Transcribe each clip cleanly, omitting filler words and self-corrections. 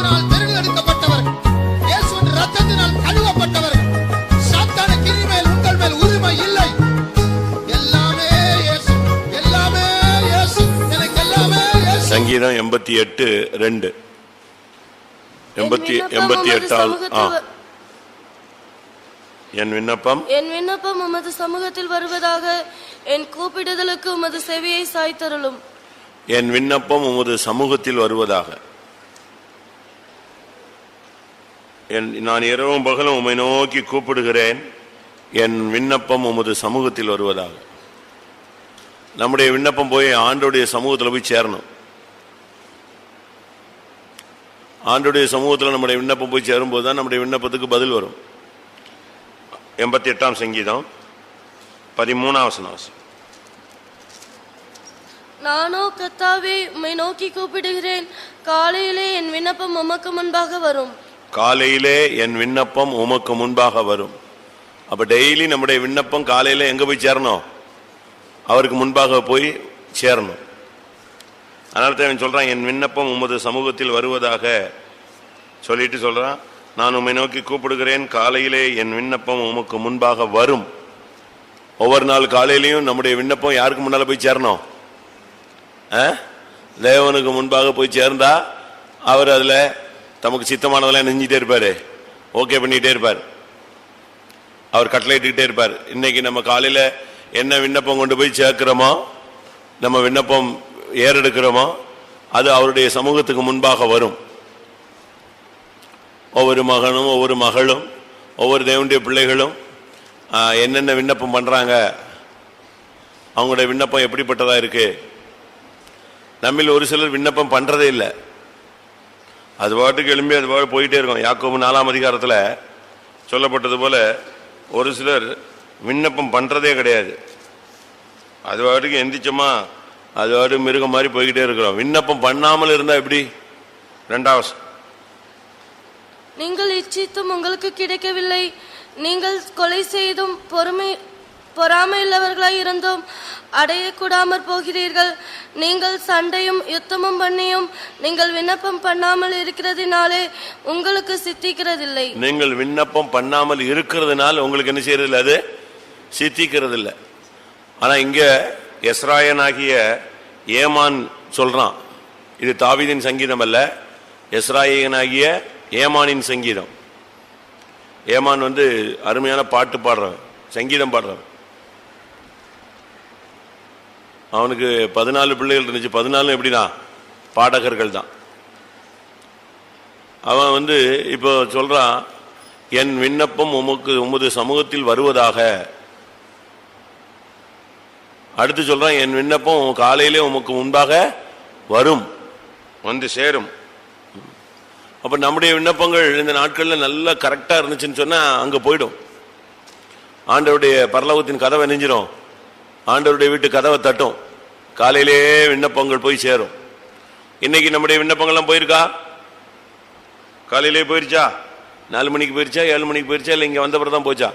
கிறிஸ்துவினால் தேர்ந்தெடுக்கப்பட்டவர்கள், இயேசுவின் இரத்தத்தினால் கழுவப்பட்டவர்கள். சாத்தானுக்கு இனிமேல் உங்கள் மேல் உரிமை இல்லை. எல்லாமே இயேசு, எல்லாமே இயேசு, எனக்கு எல்லாமே இயேசு. சங்கீதம் 88:2 88 என் விண்ணப்பம் உமது சமூகத்தில் வருவதாக, என் கூப்பிடுதலுக்கு உமது செவியை சாய்த்தருளும். என் விண்ணப்பம் உமது சமூகத்தில் வருவதாக. நான் இரவும் பகலும் உம்மை நோக்கி கூப்பிடுகிறேன். என் விண்ணப்பம் உமது சமூகத்தில் வருவதாக. நம்முடைய விண்ணப்பம் போய் ஆண்டோடைய சமூகத்தில் போய் சேரணும். ஆண்டோடைய சமூகத்தில் நம்முடைய விண்ணப்பம் போய் சேரும்போது தான் நம்முடைய விண்ணப்பத்துக்கு பதில் வரும். 88 சங்கீதம் 13 வசனம். நானோ கர்த்தாவே உம்மை நோக்கி கூப்பிடுகிறேன், காலையிலே என் விண்ணப்பம் உமக்கு முன்பாக வரும். காலையிலே என் விண்ணப்பம் உமக்கு முன்பாக வரும். அப்ப டெய்லி நம்முடைய விண்ணப்பம் காலையில எங்க போய் சேரணும்? அவருக்கு முன்பாக போய் சேரணும். அதனால தான் சொல்றான், என் விண்ணப்பம் உமது சமூகத்தில் வருவதாக சொல்லிட்டு சொல்றான், நான் உம்மை நோக்கி கூப்பிடுகிறேன், காலையிலே என் விண்ணப்பம் உமக்கு முன்பாக வரும். ஒவ்வொரு நாள் காலையிலையும் நம்முடைய விண்ணப்பம் யாருக்கு முன்னால போய் சேரணும்? தேவனுக்கு முன்பாக போய் சேர்ந்தா அவர் அதுல தமக்கு சித்தமானதெல்லாம் நெஞ்சிட்டே இருப்பாரு, ஓகே பண்ணிட்டே இருப்பார், அவர் கட்டளையிட்டுக்கிட்டே இருப்பார். இன்னைக்கு நம்ம காலையில என்ன விண்ணப்பம் கொண்டு போய் சேர்க்கிறோமோ, நம்ம விண்ணப்பம் ஏறெடுக்கிறோமோ, அது அவருடைய சமூகத்துக்கு முன்பாக வரும். ஒவ்வொரு மகனும் ஒவ்வொரு மகளும் ஒவ்வொரு தேவனுடைய பிள்ளைகளும் என்னென்ன விண்ணப்பம் பண்றாங்க, அவங்களுடைய விண்ணப்பம் எப்படிப்பட்டதா இருக்கு. நம்மில் ஒரு சிலர் விண்ணப்பம் பண்றதே இல்லை, அது பாட்டுக்கு எழும்பி அது பாட்டு போயிட்டே இருக்கும். யாக்கோபு 4ஆம் அதிகாரத்தில் சொல்லப்பட்டது போல ஒரு சிலர் விண்ணப்பம் பண்றதே கிடையாது. அது பாட்டுக்கு எந்திரிச்சோமா அது பாட்டுக்கு மிருகம் மாதிரி போய்கிட்டே இருக்கிறோம். விண்ணப்பம் பண்ணாமல் இருந்தா எப்படி? 2வது, நீங்கள் இச்சித்தும் உங்களுக்கு கிடைக்கவில்லை, நீங்கள் கொலை செய்தும் பொறாமையுள்ளவர்களாய் இருந்தும் அடையக்கூடாமற் போகிறீர்கள். நீங்கள் சண்டையும் யுத்தமும் பண்ணியும் நீங்கள் விண்ணப்பம் பண்ணாமல் இருக்கிறதுனாலே உங்களுக்கு சித்திக்கிறதில்லை. நீங்கள் விண்ணப்பம் பண்ணாமல் இருக்கிறதுனால உங்களுக்கு என்ன செய்யறது இல்லை, அது சித்திக்கிறது இல்லை. ஆனா இங்க எஸ்ராயனாகிய ஏமான் சொல்றான், இது தாவீதின் சங்கீதம் அல்ல, எஸ்ராயனாகிய ஏமானின் சங்கீதம். ஏமான் அருமையான பாட்டு பாடுறவன், சங்கீதம் பாடுறவன். அவனுக்கு 14 பிள்ளைகள் இருந்துச்சு. 14 எப்படின்னா பாடகர்கள் தான். அவன் இப்போ சொல்றான், என் விண்ணப்பம் உமது சமூகத்தில் வருவதாக. அடுத்து சொல்றான், என் விண்ணப்பம் காலையிலே உமக்கு முன்பாக வரும், சேரும். அப்ப நம்முடைய விண்ணப்பங்கள் இந்த நாட்கள்ல நல்லா கரெக்டா இருந்துச்சுன்னு சொன்னா அங்க போயிடும். ஆண்டவருடைய பரலோகத்தின் கதவை நெஞ்சிரும், ஆண்டவருடைய வீட்டு கதவை தட்டும், காலையிலே விண்ணப்பங்கள் போய் சேரும். இன்னைக்கு நம்முடைய விண்ணப்பங்கள்லாம் போயிருக்கா? காலையிலே போயிருச்சா? 4 மணிக்கு போயிருச்சா? 7 மணிக்கு போயிருச்சா? இல்லை இங்க வந்த பிறகு தான் போச்சா?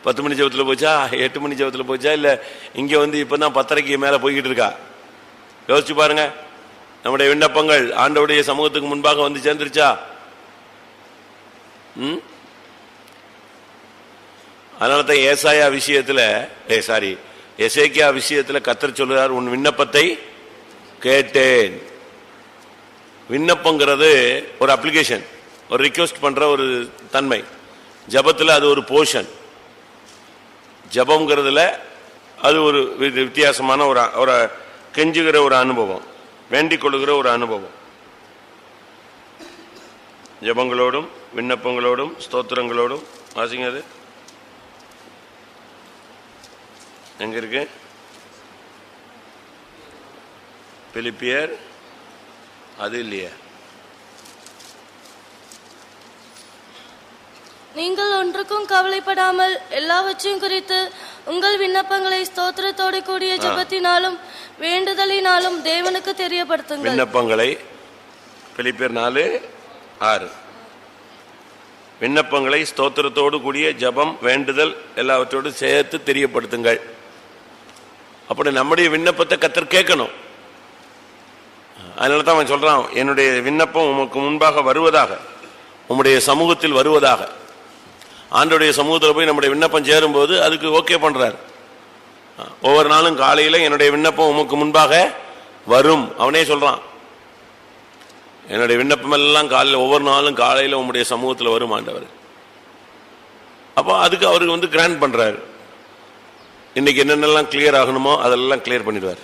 10 மணி ஜெபத்தில் போச்சா? 8 மணி ஜெபத்தில் போச்சா? இல்லை இங்க இப்பதான் 10:30க்கு மேல போய்கிட்டு இருக்கா? யோசிச்சு பாருங்க. நம்முடைய விண்ணப்பங்கள் ஆண்டவருடைய சமூகத்துக்கு முன்பாக சேர்ந்துருச்சா? அதனாலதான் ஏசாயா விஷயத்துல எசேக்கியா விஷயத்துல கர்த்தர் சொல்றார், உன் விண்ணப்பத்தை கேட்டேன். விண்ணப்பங்கிறது ஒரு அப்ளிகேஷன், ஒரு ரிக்வெஸ்ட் பண்ற ஒரு தன்மை. ஜபத்துல அது ஒரு போர்ஷன். ஜபம்ங்கிறதுல அது ஒரு வித்தியாசமான ஒரு கெஞ்சுகிற ஒரு அனுபவம், வேண்டிக் கொள்ளுகிற ஒரு அனுபவம். ஜபங்களோடும் விண்ணப்பங்களோடும் ஸ்தோத்திரங்களோடும். வாசிங்க, அது எங்க இருக்கு? பிலிப்பியர், அது இல்லையா? நீங்கள் ஒன்றுக்கும் கவலைப்படாமல் எல்லாவற்றையும் குறித்து உங்கள் விண்ணப்பங்களை ஸ்தோத்திரத்தோடு கூடிய ஜெபத்தினாலும் வேண்டுதலினாலும் தேவனுக்கு தெரியப்படுத்துங்கள். விண்ணப்பங்களை பிலிப்பியர் 4:6 விண்ணப்பங்களை ஸ்தோத்திரத்தோடு கூடிய ஜபம் வேண்டுதல் எல்லாவற்றோடு சேர்த்து தெரியப்படுத்துங்கள். அப்படி நம்முடைய விண்ணப்பத்தை கர்த்தர் கேட்கணும். அதனால தான் அவன் சொல்றான், என்னுடைய விண்ணப்பம் உமக்கு முன்பாக வருவதாக, உம்முடைய சமூகத்தில் வருவதாக. ஆண்டவருடைய சமூகத்தில் போய் நம்முடைய விண்ணப்பம் சேரும்போது அதுக்கு ஓகே பண்றாரு. ஒவ்வொரு நாளும் காலையில என்னுடைய விண்ணப்பம் உமக்கு முன்பாக வரும். அவனே சொல்றான், என்னுடைய விண்ணப்பம் எல்லாம் காலையில், ஒவ்வொரு நாளும் காலையில உம்முடைய சமூகத்தில் வரும் ஆண்டவர். அப்போ அதுக்கு அவருக்கு கிராண்ட் பண்றாரு. இன்னைக்கு என்னென்னலாம் கிளியர் ஆகணுமோ அதெல்லாம் கிளியர் பண்ணிடுவார்.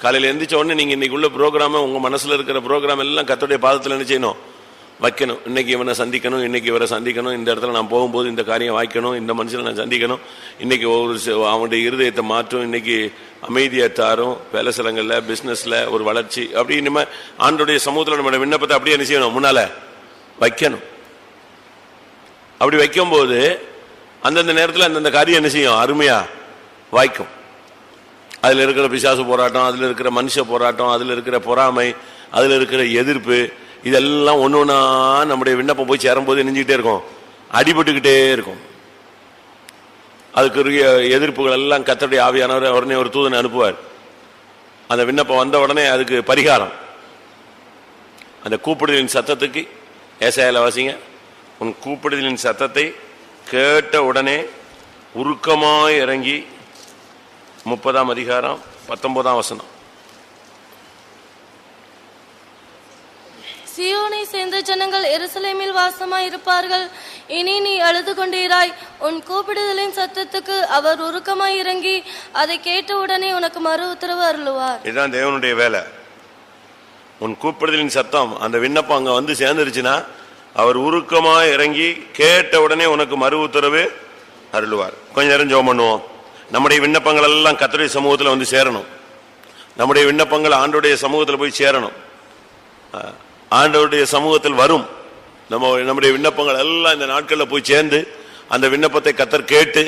காலையில் எந்திரிச்ச உடனே நீங்க இன்னைக்கு உள்ள ப்ரோக்ராமை, உங்க மனசுல இருக்கிற ப்ரோக்ராம் எல்லாம் கர்த்தருடைய பாதத்தில் என்ன செய்யணும்? வைக்கணும். இன்னைக்கு இவனை சந்திக்கணும், இன்னைக்கு இவரை சந்திக்கணும், இந்த இடத்துல நான் போகும்போது இந்த காரியம் வாய்க்கணும், இந்த மனுஷனை நான் சந்திக்கணும், இன்னைக்கு அவனுடைய இருதயத்தை மாற்றும், இன்னைக்கு அமைதியை தாரும், வேலை ஸ்தலங்கள்ல பிசினஸ்ல ஒரு வளர்ச்சி, அப்படி இனிமே ஆண்டோடைய சமூகத்தில் நம்மளுடைய விண்ணப்பத்தை அப்படியே என்ன செய்யணும்? முன்னால வைக்கணும். அப்படி வைக்கும்போது அந்தந்த நேரத்தில் அந்தந்த காரியம் என்ன செய்யும்? அருமையா வாய்க்கும். அதில் இருக்கிற பிசாசு போராட்டம், அதில் இருக்கிற மனுஷ போராட்டம், அதில் இருக்கிற பொறாமை, அதில் இருக்கிற எதிர்ப்பு, இதெல்லாம் ஒன்று ஒன்றா நம்முடைய விண்ணப்பம் போய் சேரும்போது நெஞ்சுக்கிட்டே இருக்கும், அடிபட்டுக்கிட்டே இருக்கும். அதுக்குரிய எதிர்ப்புகள் எல்லாம் கர்த்தருடைய ஆவியானவர் உடனே ஒரு தூதனை அனுப்புவார். அந்த விண்ணப்பம் வந்த உடனே அதுக்கு பரிகாரம். அந்த கூப்பிடுதலின் சத்தத்துக்கு ஏசாயால வாசிங்க, உன் கூப்பிடுதலின் சத்தத்தை கேட்ட உடனே உருக்கமாய் இறங்கி, 30ஆம் அதிகாரம் 19ஆம் வசனம். சீயோனை சேர்ந்த ஜனங்கள் எருசலேமில் வாசமாய் இருப்பார்கள். இனி நீ அழுது கொண்டீராய். உன் கூப்பிடுதலின் சத்தத்துக்கு அவர் உருக்கமாய் இறங்கி அதை கேட்ட உடனே உனக்கு மறு உத்தரவு அருளுவார். இதுதான் தேவனுடைய வேலை. உன் கூப்பிடுதலின் சத்தம், அந்த விண்ணப்பம் அங்க வந்து சேர்ந்துருச்சுன்னா அவர் உருக்கமாய் இறங்கி கேட்ட உடனே உனக்கு மறு உத்தரவு அருளுவார். கொஞ்ச நேரம் ஜெபம் பண்ணுவோம். நம்முடைய விண்ணப்பங்கள் எல்லாம் கர்த்தருடைய சமூகத்தில் வந்து சேரணும். நம்முடைய விண்ணப்பங்கள் ஆண்டவருடைய சமூகத்தில் போய் சேரணும். ஆண்டவருடைய சமூகத்தில் வரும். நம்முடைய விண்ணப்பங்கள் எல்லாம் இந்த நாட்களில் போய் சேர்ந்து அந்த விண்ணப்பத்தை கர்த்தர் கேட்டு,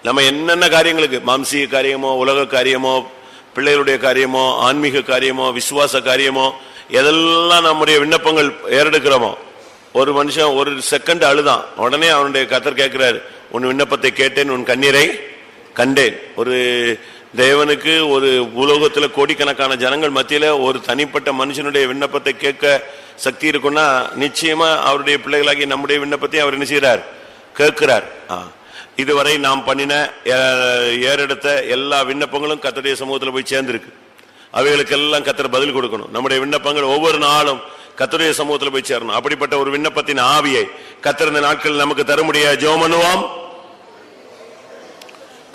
நம்ம என்னென்ன காரியங்களுக்கு, மாம்சீக காரியமோ, உலக காரியமோ, பிள்ளைகளுடைய காரியமோ, ஆன்மீக காரியமோ, விசுவாச காரியமோ, எதெல்லாம் நம்முடைய விண்ணப்பங்கள் ஏறெடுக்கிறோமோ, ஒரு மனுஷன் ஒரு செகண்ட் அழுதான், உடனே அவனுடைய கர்த்தர் கேட்கிறாரு, உன் விண்ணப்பத்தை கேட்டேன், உன் கண்ணீரை கண்டேன். ஒரு தேவனுக்கு ஒரு உலகத்தில் கோடிக்கணக்கான ஜனங்கள் மத்தியில ஒரு தனிப்பட்ட மனுஷனுடைய விண்ணப்பத்தை கேட்க சக்தி இருக்குன்னா நிச்சயமா அவருடைய பிள்ளைகளாகி நம்முடைய விண்ணப்பத்தை அவர் என்ன செய்கிறார்? கேட்கிறார். இதுவரை நாம் பண்ணின ஏறெடுத்த எல்லா விண்ணப்பங்களும் கர்த்தருடைய சமூகத்தில் போய் சேர்ந்திருக்கு. அவைகளுக்கெல்லாம் கர்த்தர் பதில் கொடுக்கணும். நம்முடைய விண்ணப்பங்கள் ஒவ்வொரு நாளும் கர்த்தருடைய சமூகத்தில் போய் சேரணும். அப்படிப்பட்ட ஒரு விண்ணப்பத்தின் ஆவியை கர்த்தர் இந்த நாட்கள் நமக்கு தர முடியாது. ஜெபம் பண்ணுவோம்.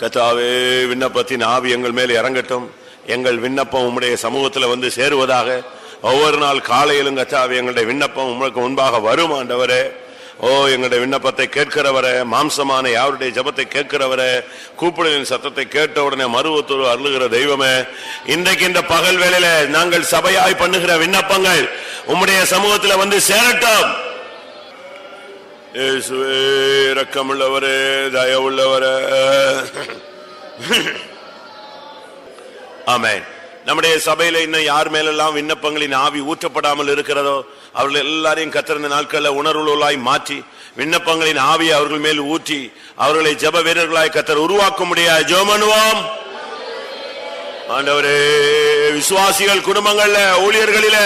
கர்த்தாவே, விண்ணப்பத்தின் ஆவி எங்கள் மேல் இறங்கட்டும். எங்கள் விண்ணப்பம் உம்முடைய சமூகத்தில் வந்து சேருவதாக. ஒவ்வொரு நாள் காலையிலும் கர்த்தாவே எங்களுடைய விண்ணப்பம் உங்களுக்கு முன்பாக வரும் ஆண்டவரே. ஓ, எங்களுடைய விண்ணப்பத்தை கேட்கிறவரே, மாம்சமான யாருடைய ஜபத்தை கேட்கிறவரே, கூப்பிடுதலின் சத்தத்தை கேட்ட உடனே மறுவத்தூர் அருளுகிற தெய்வமே, இன்றைக்கு இந்த பகல் வேளையில நாங்கள் சபையாய் பண்ணுகிற விண்ணப்பங்கள் உம்முடைய சமூகத்தில் வந்து சேரட்டும். இயேசுவே, இரக்கமுள்ளவரே, தயவுள்ளவரே. ஆமென். நம்முடைய சபையில இன்னும் யார் மேலெல்லாம் விண்ணப்பங்களின் ஆவி ஊற்றப்படாமல் இருக்கிறதோ அவர்கள் எல்லாரையும் கர்த்தர் இந்த நாட்களில் உணர்வுள்ளாய் மாற்றி விண்ணப்பங்களின் ஆவியை அவர்கள் மேல் ஊற்றி அவர்களை ஜெப வீரர்களாய் கர்த்தர் உருவாக்க முடியாது. ஜெபம் பண்ணுவோம். ஆண்டவரே, விசுவாசிகள் குடும்பங்கள்ல, ஊழியர்களில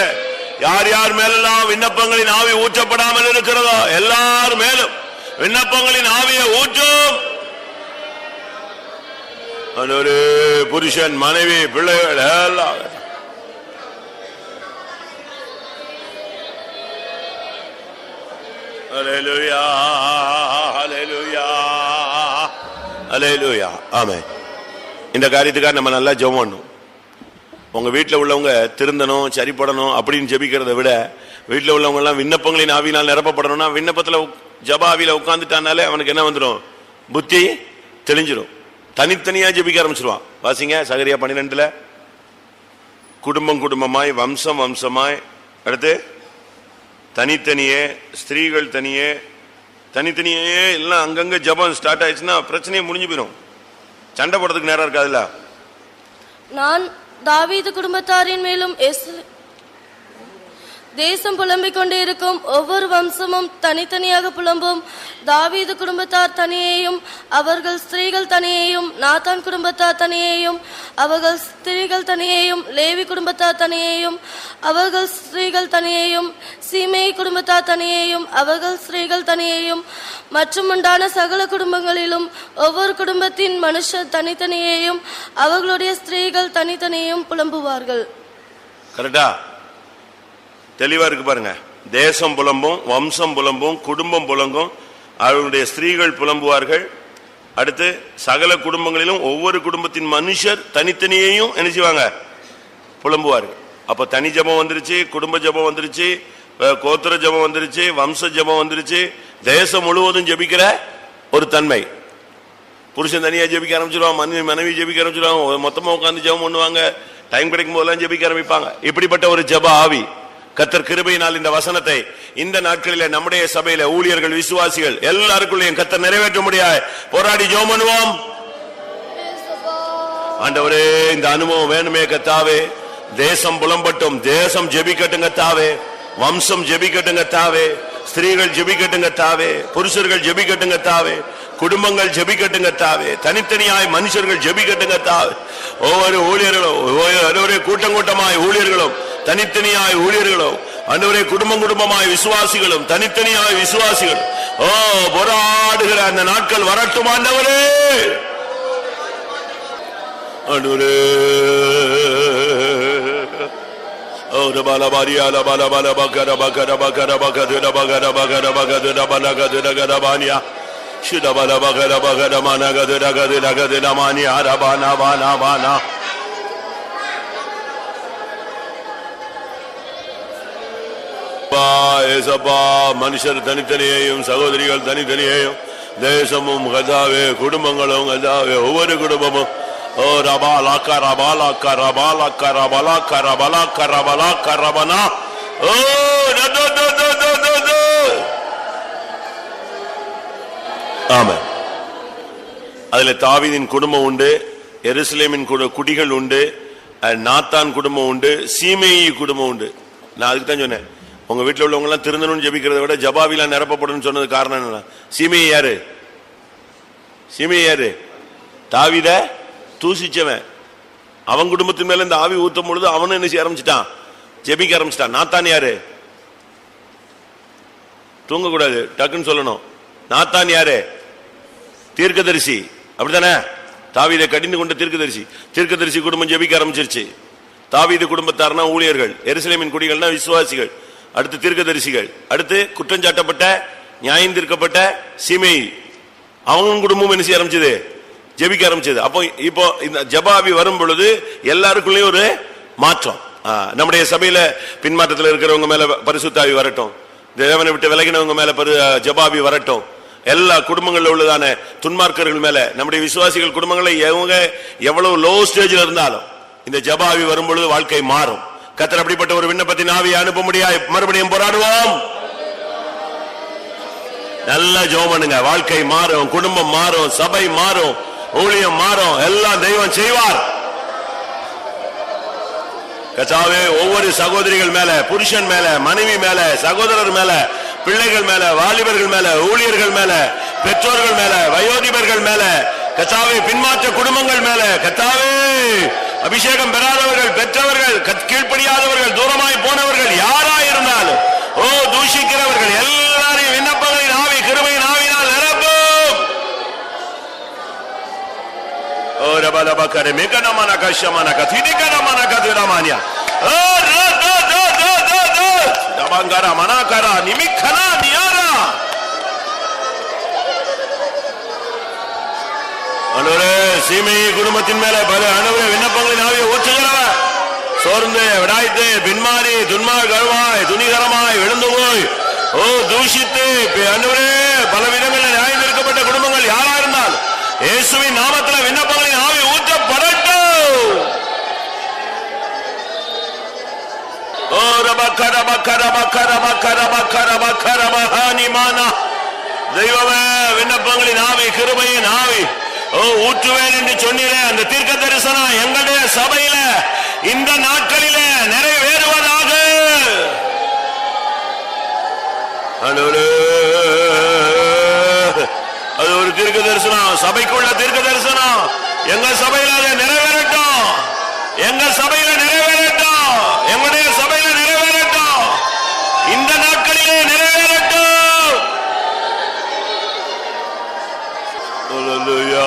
யார் யார் மேலெல்லாம் விண்ணப்பங்களின் ஆவி ஊற்றப்படாமல் இருக்கிறதோ எல்லார் மேலும் விண்ணப்பங்களின் ஆவியை ஊற்றும். ஆண்டவரே, புருஷன், மனைவி, பிள்ளைகள் எல்லாம் ஹல்லேலூயா, ஹல்லேலூயா, ஹல்லேலூயா. ஆமென். இந்த காரியத்துக்காக நம்ம நல்லா ஜெபம் பண்ணணும். உங்க வீட்டில் உள்ளவங்க திருந்தணும், சரிப்படணும் அப்படின்னு ஜெபிக்கிறத விட, வீட்டில் உள்ளவங்க எல்லாம் விண்ணப்பங்களின் ஆவியினால் நிரப்பப்படணும்னா, விண்ணப்பத்தில் ஜபாவில உட்கார்ந்துட்டானாலே அவனுக்கு என்ன வந்துடும்? புத்தி தெளிஞ்சிடும். தனித்தனியா ஜெபிக்க ஆரம்பிச்சிருவான். வாசிங்க சகரியா 12. குடும்பம் குடும்பமாய், வம்சம் வம்சமாய், அடுத்து தனித்தனியே, ஸ்திரீகள் தனியே, தனித்தனியே எல்லாம் அங்கங்க ஜபம் ஸ்டார்ட் ஆயிடுச்சுன்னா பிரச்சனையே முடிஞ்சு போயிடும். சண்டை போடுறதுக்கு நேரம் இருக்காதுல்ல. நான் தாவீது குடும்பத்தாரின் மேலும் தேசம் புலம்பிக் கொண்டே இருக்கும். ஒவ்வொரு வம்சமும் தனித்தனியாக புலம்பும். தாவீது குடும்பத்தார் தனியேயும் அவர்கள் ஸ்திரீகள் தனியேயும், நாத்தான் குடும்பத்தார் தனியேயும் அவர்கள் ஸ்திரீகள் தனியேயும், லேவி குடும்பத்தார் தனியேயும் அவர்கள் ஸ்திரீகள் தனியேயும், சீமேயி குடும்பத்தார் தனியேயும் அவர்கள் ஸ்திரீகள் தனியேயும், மற்றும் உண்டான சகல குடும்பங்களிலும் ஒவ்வொரு குடும்பத்தின் மனுஷர் தனித்தனியேயும் அவர்களுடைய ஸ்திரீகள் தனித்தனியேயும் புலம்புவார்கள். கரெக்டா? தெளிவா இருக்கு பாருங்க. தேசம் புலம்பும், வம்சம் புலம்பும், குடும்பம் புலங்கும், அவருடைய ஸ்திரீகள் புலம்புவார்கள். அடுத்து சகல குடும்பங்களிலும் ஒவ்வொரு குடும்பத்தின் மனுஷர் தனித்தனியையும் என்ன செய்வாங்க? புலம்புவார்கள். அப்ப தனி ஜபம் வந்துருச்சு, குடும்ப ஜபம் வந்துருச்சு, கோத்திர ஜபம் வந்துருச்சு, வம்ச ஜபம் வந்துருச்சு. தேசம் முழுவதும் ஜபிக்கிற ஒரு தன்மை. புருஷன் தனியா ஜபிக்க ஆரம்பிச்சிருவாங்க, மனைவி ஜபிக்க ஆரம்பிச்சிருவாங்க, மொத்தமா உட்காந்து ஜபம் பண்ணுவாங்க, டைம் கிடைக்கும் போதெல்லாம் ஜபிக்க ஆரம்பிப்பாங்க. இப்படிப்பட்ட ஒரு ஜப ஆவி கர்த்தர் கிருபையினால் இந்த வசனத்தை இந்த நாட்களிலே நம்முடைய சபையில ஊழியர்கள், விசுவாசிகள் எல்லாருக்குள்ளேயும் கர்த்தர் நிறைவேற்ற முடியாது போராடி ஜெபம் பண்ணுவோம். ஆண்டவரே, இந்த அனுபவம் வேணுமே கர்த்தாவே. தேசம் புலம்பட்டும், தேசம் ஜெபிக்கட்டும் கர்த்தாவே, வம்சம் ஜெபிக்கட்டும் கர்த்தாவே, ஸ்திரீகள் ஜெபிக்கட்டும் கர்த்தாவே, புருஷர்கள் ஜெபிக்கட்டும் கர்த்தாவே, குடும்பங்கள் ஜெபிக்கட்டும் கர்த்தாவே, தனித்தனியாய் மனுஷர்கள் ஜெபிக்கட்டும் கர்த்தாவே. ஒவ்வொரு ஊழியர்களும், ஒவ்வொரு கூட்டம் கூட்டமாய் ஊழியர்களும், தனித்தனியாய் ஊழியர்களும், ஆண்டவரே குடும்பம் குடும்பமாய் விசுவாசிகளும், தனித்தனியாய் விசுவாசிகள் போராடுகிற அந்த நாட்கள் வரட்டும் ஆண்டவரே. ஆண்டவரே பாலபாரியால பாலபால பகர பகர பகர பகர பகர பகர பகர பலகர கரபானியா சுடபல பகர பகர மனகர கர கர மானியா ரபானா பானா பானா. மனுஷர் தனித்தனியையும், சகோதரிகள் தனித்தனியையும், தேசமும் கதாவே, குடும்பங்களும் கதாவே, ஒவ்வொரு குடும்பமும் ஓ ரபாலாக்கா ரபாலாக்கா ரபாலாக்கா ரபாலாக்கா ரபாலாக்கா ரபாலாக்கா ரபனா ஓ ஆமென். அதுல தாவீதின் குடும்பம் உண்டு, எருசலேமின் குடிகள் உண்டு, நாத்தான் குடும்பம் உண்டு, சீமேயி குடும்பம் உண்டு. நான் அதுக்கு தான் சொன்னேன், உங்க வீட்டில் உள்ளவங்க எல்லாம் திருந்தணும்னு ஜெபிக்கிறத விட ஜபாவில நிரப்பப்படும் சொன்னது காரணம் என்ன? சீமையை யாரு? சீமையை யாரு? தாவீத தூசிச்சவன். அவன் குடும்பத்தின் மேல இந்த ஆவி ஊத்தும் பொழுது அவனும் என்ன செய்ய ஆரம்பிச்சிட்டான்? ஜெபிக்க ஆரம்பிச்சிட்டான். நாத்தான் யாரு? தூங்கக்கூடாது, டக்குன்னு சொல்லணும். நாத்தான் யாரு? தீர்க்கதரிசி. அப்படித்தானே? தாவீதை கடிந்து கொண்ட தீர்க்கதரிசி. தீர்க்கதரிசி குடும்பம் ஜெபிக்க ஆரம்பிச்சிருச்சு. தாவீது குடும்பத்தார்னா ஊழியர்கள், எருசலேமின் குடிகள்னா விசுவாசிகள், அடுத்து தீர்க்கதரிசிகள், அடுத்து குற்றஞ்சாட்டப்பட்ட நியாயம் தீர்க்கப்பட்ட சீமேயி, அவங்க குடும்பம் என்ன செய்ய ஆரம்பிச்சது? ஜெபிக்க ஆரம்பிச்சது. அப்போ இப்போ இந்த ஜபாவி வரும் பொழுது எல்லாருக்குள்ளேயும் ஒரு மாற்றம். நம்முடைய சபையில பின்மாற்றத்தில் இருக்கிறவங்க மேல பரிசுத்த ஆவி வரட்டும், தேவனை விட்டு விலகினவங்க மேல ஜபாவி வரட்டும், எல்லா குடும்பங்களில் உள்ளதான துன்மார்க்கர்கள் மேல, நம்முடைய விசுவாசிகள் குடும்பங்களை எவ்வளவு லோ ஸ்டேஜில் இருந்தாலும் இந்த ஜபாவி வரும் பொழுது வாழ்க்கை மாறும். கர்த்தர் அப்படிப்பட்ட ஒரு விண்ணப்பத்தின் ஆவியை அனுப்ப முடியாது. மறுபடியும் போராடுவோம். நல்ல ஜெபம் பண்ணுங்க. வாழ்க்கை மாறும், குடும்பம் மாறும், சபை மாறும், ஊழியம் மாறும், எல்லாம் தெய்வம் செய்வார். கர்த்தாவே, ஒவ்வொரு சகோதரிகள் மேல, புருஷன் மேல, மனைவி மேல, சகோதரர் மேல, பிள்ளைகள் மேல, வாலிபர்கள் மேல, ஊழியர்கள் மேல, பெற்றோர்கள் மேல, வயோதிபர்கள் மேல, கர்த்தாவே பின்மாற்ற குடும்பங்கள் மேல, கர்த்தாவே அபிஷேகம் பெறாதவர்கள், பெற்றவர்கள், கீழ்ப்படியாதவர்கள், தூரமாய் போனவர்கள் யாராயிருந்தாலும், ஓ தூஷிக்கிறவர்கள் எல்லாரையும் விண்ணப்பங்களின் ஆவி, கிருபையின் ஆவியினால் நிரப்பும். ஓ ரபலபகர மேகனமன கஷமன கதிதிகனமன கதிரமானியா ஓ ரபங்கர மனகர நிமிக்கனா நியாரா. அனுரே சீமையை குடும்பத்தின் மேல பல அனுரே விண்ணப்பங்களின் ஆவியை ஊற்றுகிறவர், சோர்ந்து விடாய்த்து பின்மாறி துன்மார் கருவாய் துணிகரமாய் விழுந்து போய் ஓ தூஷித்து அனுரே பல விதங்களில் நியாயந்திருக்கப்பட்ட குடும்பங்கள் யாரா இருந்தால் இயேசுவின் நாமத்தில் விண்ணப்பங்களின் ஆவி ஊற்றப்படட்டும். ஓ ரபக்கர பக்கர பக்கர பக்கர பக்கர பக்கர மகானிமானா. தெய்வமே, விண்ணப்பங்களின் ஆவி, கிருபையின் ஆவி ஊற்றுவேன் என்று சொன்னீரே, அந்த தீர்க்க தரிசனம் எங்களுடைய சபையில இந்த நாட்களில நிறைவேறுவதாக. தரிசனம், சபைக்குள்ள தீர்க்க தரிசனம் எங்க சபையில அதை நிறைவேறட்டும், எங்க சபையில நிறைவேறட்டும், எங்களுடைய சபையில நிறைவேறட்டும், இந்த நாட்களிலே நிறைவேறட்டும். அல்லேலூயா.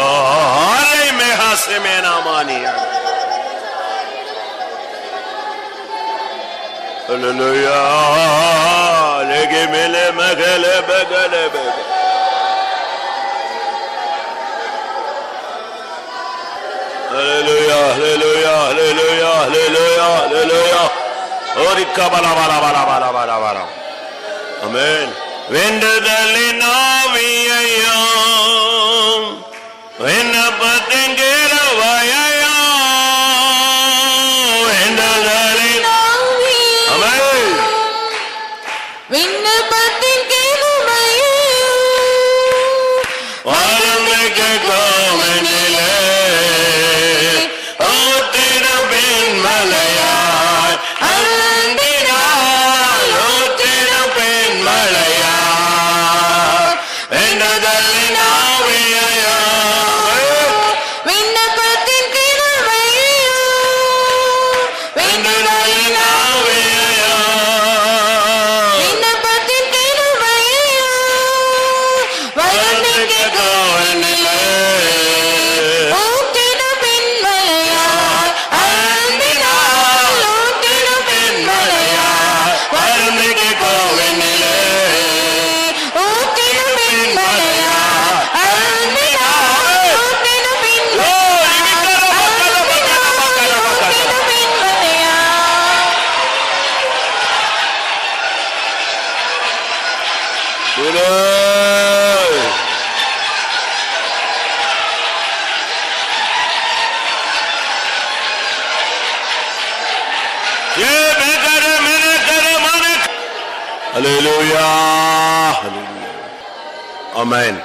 ஹாலே மேஹாசே நாமானியா. அல்லேலூயா. லெகே மேலே மகலே பகலே பகலே. Hallelujah, hallelujah, hallelujah, hallelujah, hallelujah. Orika bala bala bala bala bala bala. Amen. வேண்டுதலின் ஆவியையும் விண்ணப்பத்தின் கிருபையையும் வேண்டுதலின் ஆவியையும் ஆமென் விண்ணப்பத்தின் கிருபையையும் வாருங்கள் கேட்கும் என்னிலே ஊற்றிடும் பெண்மலையாய் அன்பினால் ஊற்றிடும் பெண்மலையாய் வேண்டுதலின் ஆவியையும் விண்ணப்பத்தின் கிருபையையும் வேண்டுதலின் ஆவியையும் விண்ணப்பத்தின் கிருபையையும் வந்து கேட்கும் என்னிலே ஊற்றிடும் பெண்மலையாய் அன்பினால் ஊற்றிடும் பெண்மலையாய் வந்து கேட்கும் என்னிலே ஊற்றிடும் பெண்மலையாய் அன்பினால் ஊற்றிடும் ஆமென்.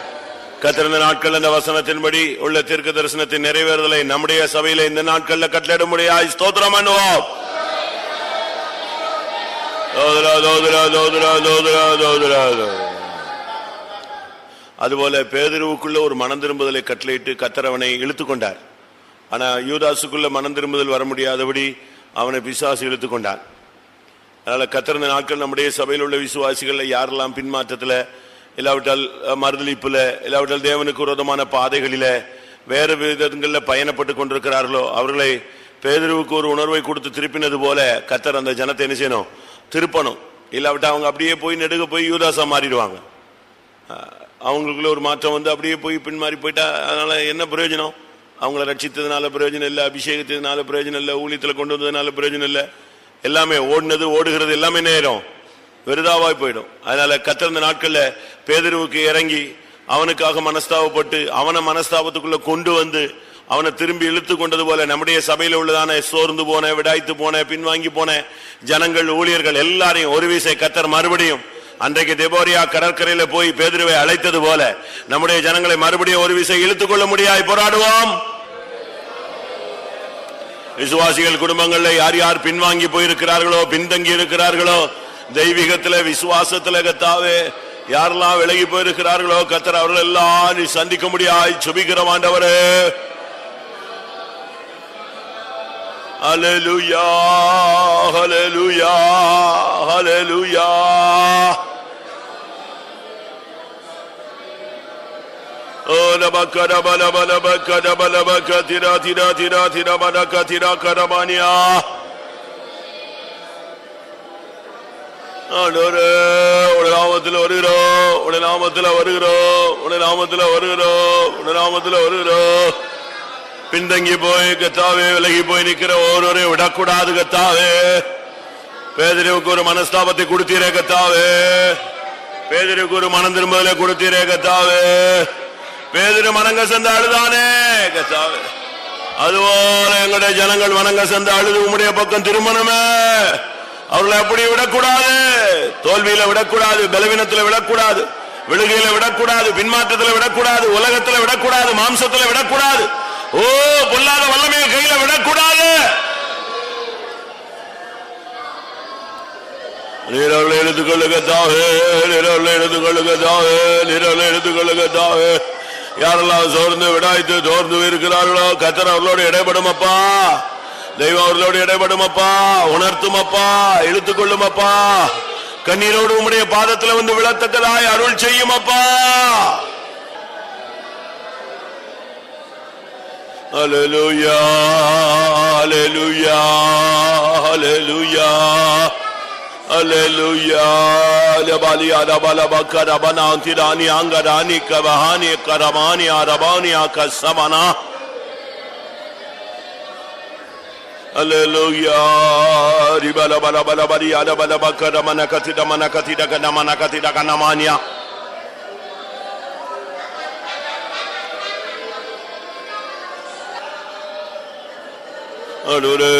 கத்திருந்த நாட்கள் அந்த வசனத்தின்படி உள்ள தீர்க்க தரிசனத்தின் நிறைவேறுதலை நம்முடைய சபையில இந்த நாட்கள்ல கட்டளையிடும்படியாய் ஸ்தோத்திரம் பண்ணுவோம். அதுபோல பேதுருவுக்குள்ள ஒரு மனம் திரும்புதலை கட்டளையிட்டு கத்தரவனை இழுத்து கொண்டார். ஆனா யூதாசுக்குள்ள மனம் திரும்புதல் வர முடியாதபடி அவனை பிசாசு இழுத்து கொண்டான். அதனால கத்திருந்த நாட்கள் நம்முடைய சபையில் உள்ள விசுவாசிகள் யாரெல்லாம் பின்மாற்றத்துல இல்லாவிட்டால் மறுதளிப்புல இல்லாவிட்டால் தேவனுக்கு விரோதமான பாதைகளில வேறு விதங்களில் பயணப்பட்டு கொண்டிருக்கிறார்களோ அவர்களை பேதுருவுக்கு ஒரு உணர்வை கொடுத்து திருப்பினது போல கத்தர் அந்த ஜனத்தை என்ன செய்யணும், திருப்பணும். இல்லாவிட்டா அவங்க அப்படியே போய் நெடுக போய் யூதாசா மாறிடுவாங்க. அவங்களுக்குள்ள ஒரு மாற்றம் வந்து அப்படியே போய் பின்மாறி போயிட்டா அதனால என்ன பிரயோஜனம்? அவங்கள ரட்சித்ததுனால பிரயோஜனம் இல்லை, அபிஷேகத்தினால பிரயோஜனம் இல்லை, ஊழியத்தில் கொண்டு வந்ததுனால பிரயோஜனம் இல்லை. எல்லாமே ஓடுனது ஓடுகிறது எல்லாமே நேரம் வெறுதாவாய் போயிடும். அதனால கத்திருந்த நாட்கள்ல பேதுருவுக்கு இறங்கி அவனுக்காக மனஸ்தாபப்பட்டு அவனை மனஸ்தாபத்துக்குள்ள கொண்டு வந்து அவனை திரும்பி இழுத்து கொண்டது போல நம்முடைய சபையில உள்ளதான சோர்ந்து போன, விடாய்த்து போன, பின்வாங்கி போன ஜனங்கள், ஊழியர்கள் எல்லாரையும் ஒரு வீசை கத்தர் மறுபடியும் அன்றைக்கு தெபோரியா கடற்கரையில போய் பேதுருவை அழைத்தது போல நம்முடைய ஜனங்களை மறுபடியும் ஒரு வீசை இழுத்துக் கொள்ள முடியாய் போராடுவோம். விசுவாசிகள் குடும்பங்கள்ல யார் யார் பின்வாங்கி போயிருக்கிறார்களோ, பின்தங்கி இருக்கிறார்களோ, தெய்வீகத்துல விசுவாசத்துல கத்தாவே யாரெல்லாம் விலகி போயிருக்கிறார்களோ கத்தர் அவர்கள் எல்லாம் நீ சந்திக்க முடியாய் சுபிக்கிற ஆண்டவரே. ஹல்லேலூயா, ஹல்லேலூயா, ஹல்லேலூயா. ஓ நபக்கட பல பல பக்கட பல பக்க திரா திரா திரா திரா பனக திரா கரமானியா. ஆண்டவரே உடைய நாமத்தில் வருகிறோம், உடைய நாமத்தில் வருகிறோம், உடைய நாமத்தில் வருகிறோம், உடைய நாமத்தில் வருகிறோம். பின்தங்கி போய் கத்தாவே விலகி போய் நிக்கிற ஒருவரையும் விடக்கூடாது கத்தாவே. பேதுருவுக்கு ஒரு மனஸ்தாபத்தை கொடுத்தீரே கத்தாவே, பேதுருவுக்கு ஒரு மனம் திரும்புதலை கொடுத்தீரே கத்தாவே. பேதுரு மனங்க சேர்ந்த அழுதானே கத்தாவே, அதுபோல எங்களுடைய ஜனங்கள் மனங்க சேர்ந்த அழுது உம்முடைய பக்கம் திருமணமே. அவர்களை அப்படி விடக்கூடாது, தோல்வியில விடக்கூடாது, பலவீனத்துல விடக்கூடாது, விழுகையில விடக்கூடாது, பின்மாற்றத்துல விடக்கூடாது, உலகத்துல விடக்கூடாது, மாம்சத்துல விடக்கூடாது, ஓ பொல்லாத வல்லமையை கையில விடக்கூடாது. நீரவர்களை எடுத்துக்கொள்ளுக தாவே, நீரவர்களை எடுத்துக்கொள்ளுக தாவே, நீரவர்களை எடுத்துக்கொள்ளுக தாவே. யாரெல்லாம் சோர்ந்து விடாய்த்து தோர்ந்து இருக்கிறார்களோ கர்த்தர் அவர்களோடு இடைபடும் அப்பா. தெய்வம் அவர்களோடு இடைபடும் அப்பா, உணர்த்தும் அப்பா, இழுத்துக்கொள்ளும் அப்பா. கண்ணீரோடு உம்முடைய பாதத்தில் வந்து விழத்தக்கதாய் அருள் செய்யும் அப்பா. ஹல்லேலூயா ஹல்லேலூயா ஹல்லேலூயா ஹல்லேலூயா. லபாலி அரபல பக்கரபனா திரானி அங்கரானி கவஹானி கரமானி அரபானி கஸமனா. ஹல்லேலூயா. ரிபல பல பல பரி அரபல பக்கரமன கதிதமன கதிதக நமன கதிதக நமனியா. அலுரே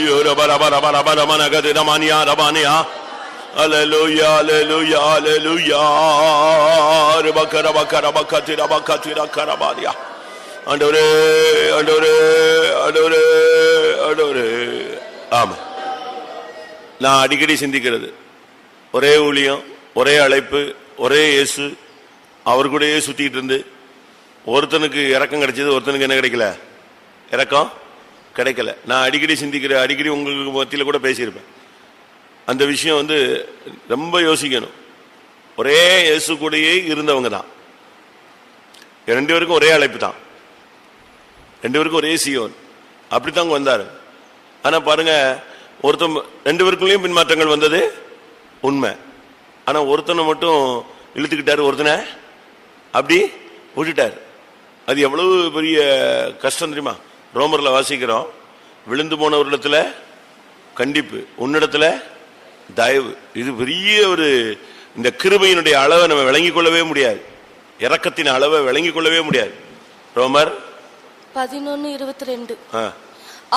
யோர பல பல பல பல மன கதிதமனியா ரபானியா. ஹல்லேலூயா ஹல்லேலூயா ஹல்லேலூயா. ரபக்கர பக்கர பக்கதிர பக்கதிர கரபானியா. ஆண்டவரே ஆண்டவரே ஆண்டவரே ஆண்டவரே. ஆமா, நான் அடிக்கடி சிந்திக்கிறது ஒரே ஊழியம், ஒரே அழைப்பு, ஒரே இயேசு, அவர் கூடயே சுத்திட்டு இருந்து ஒருத்தனுக்கு இரக்கம் கிடைச்சது, ஒருத்தனுக்கு என்ன கிடைக்கல? இரக்கம் கிடைக்கல. நான் அடிக்கடி சிந்திக்கிறேன், அடிக்கடி உங்களுக்கு மத்தியில் கூட பேசியிருப்பேன். அந்த விஷயம் வந்து ரொம்ப யோசிக்கணும். ஒரே இயேசு கூடயே இருந்தவங்க தான், ரெண்டு பேருக்கும் ஒரே அழைப்பு தான், ரெண்டு பேருக்கும் ஒரே சீயோன், அப்படித்தாங்க வந்தாரு. ஆனா பாருங்க, ஒருத்தன் ரெண்டு பேருக்குள்ளேயும் பின்மாற்றங்கள் வந்தது உண்மை. ஆனா ஒருத்தனை மட்டும் இழுத்துக்கிட்டாரு, ஒருத்தனை அப்படி விட்டுட்டாரு. அது எவ்வளவு பெரிய கஷ்டம் தெரியுமா? ரோமர்ல வாசிக்கிறோம், விழுந்து போனவரிடத்துல கண்டிப்பு, உன்னிடத்துல தயவு. இது பெரிய ஒரு, இந்த கிருபையினுடைய அளவை நம்ம விளங்கிக் கொள்ளவே முடியாது, இரக்கத்தின் அளவை விளங்கிக் கொள்ளவே முடியாது. ரோமர் 11:22.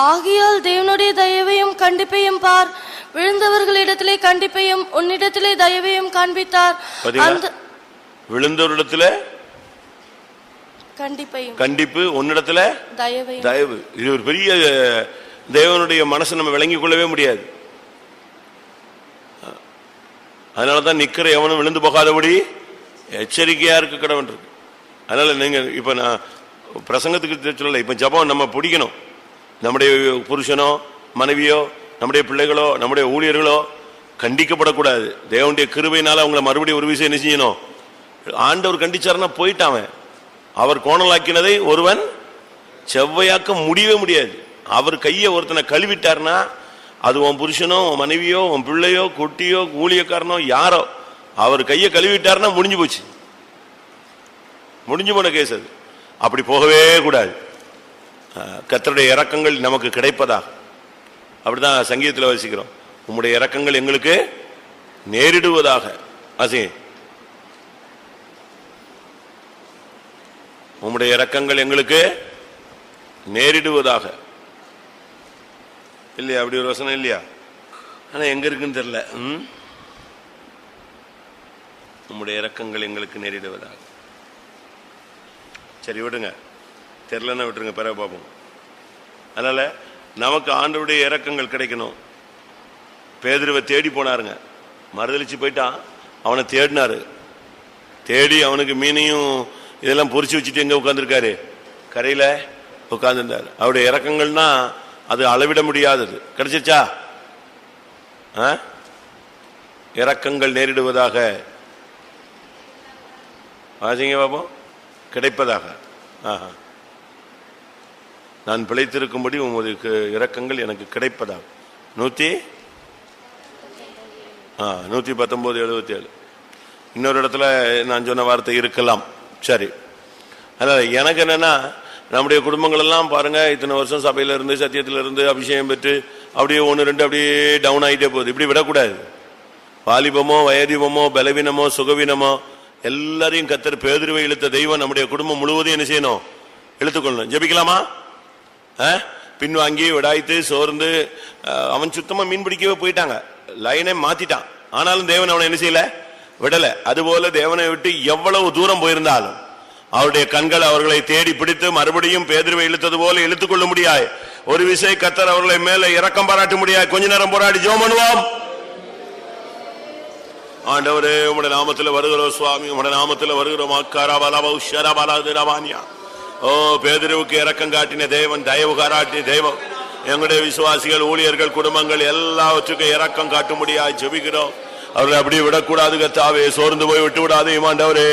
ஆகையால் தேவனுடைய தயவையும் கண்டிப்பையும் பார், விழுந்தவர்களிடத்திலே கண்டிப்பையும் உன்னிடத்திலே தயவையும் காண்பித்தார். விழுந்தவரிடத்துல கண்டிப்பையும், கண்டிப்பு, உன்னிடத்துல தயவையும், தயவு. இது ஒரு பெரிய தேவனுடைய மனசை நம்ம விளங்கிக் கொள்ளவே முடியாது. அதனாலதான் நிக்கிற எவனும் விழுந்து போகாதபடி எச்சரிக்கையா இருக்க கடவன் இருக்கு. அதனால நீங்க இப்ப நான் பிரசங்கத்துக்கு சொல்லல, இப்ப ஜபம் நம்ம பிடிக்கணும். நம்முடைய புருஷனோ மனைவியோ நம்முடைய பிள்ளைகளோ நம்முடைய ஊழியர்களோ கண்டிக்கப்படக்கூடாது. தேவனுடைய கிருபையினால அவங்களை மறுபடியும் ஒரு விஷயம் என்ன செய்யணும்? ஆண்டவர் கண்டிச்சாருன்னா போயிட்டான். அவர் கோணலாக்கினதை ஒருவன் செவ்வையாக்க முடியவே முடியாது. அவர் கையை ஒருத்தனை கழுவிட்டார்னா, அது உன் புருஷனோ உன் மனைவியோ உன் பிள்ளையோ குட்டியோ ஊழியக்காரனோ யாரோ, அவர் கையை கழுவிட்டார்னா முடிஞ்சு போச்சு, முடிஞ்சு போன கேஸ் அது. அப்படி போகவே கூடாது. கர்த்தருடைய இரக்கங்கள் நமக்கு கிடைப்பதாக. அப்படிதான் சங்கீதத்தில் வசிக்கிறோம், உம்முடைய இரக்கங்கள் எங்களுக்கு நேரிடுவதாக. ஆசி, உம்முடைய இரக்கங்கள் எங்களுக்கு நேரிடுவதாக. இல்லையா? அப்படி ஒரு வசனம் இல்லையா? ஆனா எங்க இருக்குன்னு தெரியல. உம்முடைய இரக்கங்கள் எங்களுக்கு நேரிடுவதாக. சரி விடுங்க, தெரியலன்னா விட்டுருங்க, பிறகு பார்ப்போம். அதனால நமக்கு ஆண்டவருடைய இரக்கங்கள் கிடைக்கணும். பேதுருவை தேடி போனாருங்க, மறுதளிச்சு போயிட்டான். அவனை தேடினாரு, தேடி அவனுக்கு மீனையும் இதெல்லாம் பொறிச்சு வச்சுட்டு எங்க உட்கார்ந்துருக்காரு? கரையில உட்கார்ந்துருந்தாரு. அவருடைய இரக்கங்கள்னா அது அளவிட முடியாதது. கிடைச்சிச்சா? இரக்கங்கள் நேரிடுவதாக. வாசிங்க பாப்போம். கிடைப்பதாக. நான் பிழைத்திருக்கும்படி உமது இரக்கங்கள் எனக்கு கிடைப்பதாக. 119:77. இன்னொரு இடத்துல நான் சொன்ன வார்த்தை இருக்கலாம். சரி, அதனால எனக்கு என்னன்னா, நம்முடைய குடும்பங்கள் எல்லாம் பாருங்க, இத்தனை வருஷம் சபையில இருந்து சத்தியத்தில இருந்து அபிஷேகம் பெற்று அப்படியே 1-2 அப்படியே டவுன் ஆகிட்டே போகுது. இப்படி விடக்கூடாது. வாலிபமோ வயதிபமோ பலவீனமோ சுகவீனமோ எல்லாரையும் கர்த்தர் பேதுருவை இழுத்த தெய்வம் நம்முடைய குடும்பம் முழுவதும் என்ன செய்யணும்? இழுத்துக்கொள்ளணும். ஜெபிக்கலாமா? பின்வாங்கி விடாய்த்து சோர்ந்து அவன் சுத்தமா மீன் பிடிக்கவே போயிட்டாங்க, லைனை மாத்திட்டான். ஆனாலும் தேவன் அவனை என்ன செய்யல? விடல. அதுபோல தேவனை விட்டு எவ்வளவு தூரம் போயிருந்தாலும் அவருடைய கண்கள் அவர்களை தேடி பிடித்து மறுபடியும் பேதுருவை இழுத்தது போல இழுத்துக் கொள்ள முடியாது. ஒரு விசை கர்த்தர் அவர்களை மேல இரக்கம் பாராட்ட முடியாது. கொஞ்ச நேரம் போராடி ஜெபம் பண்ணுவோம். ஆண்டவரே உம்முடைய நாமத்தில் வருகிறோம் சுவாமி, உம்முடைய நாமத்தில் வருகிறோம். ஓ பேதுருவுக்கு இரக்கம் காட்டின தேவன், தயவு காட்டின தெய்வம், எங்களுடைய விசுவாசிகள், ஊழியர்கள், குடும்பங்கள் எல்லாவற்றுக்கும் இரக்கம் காட்டும்படியாக ஜெபிக்கிறோம். அவர்களை அப்படி விடக்கூடாது கர்த்தாவே, சோர்ந்து போய் விட்டு விடாதே ஆண்டவரே.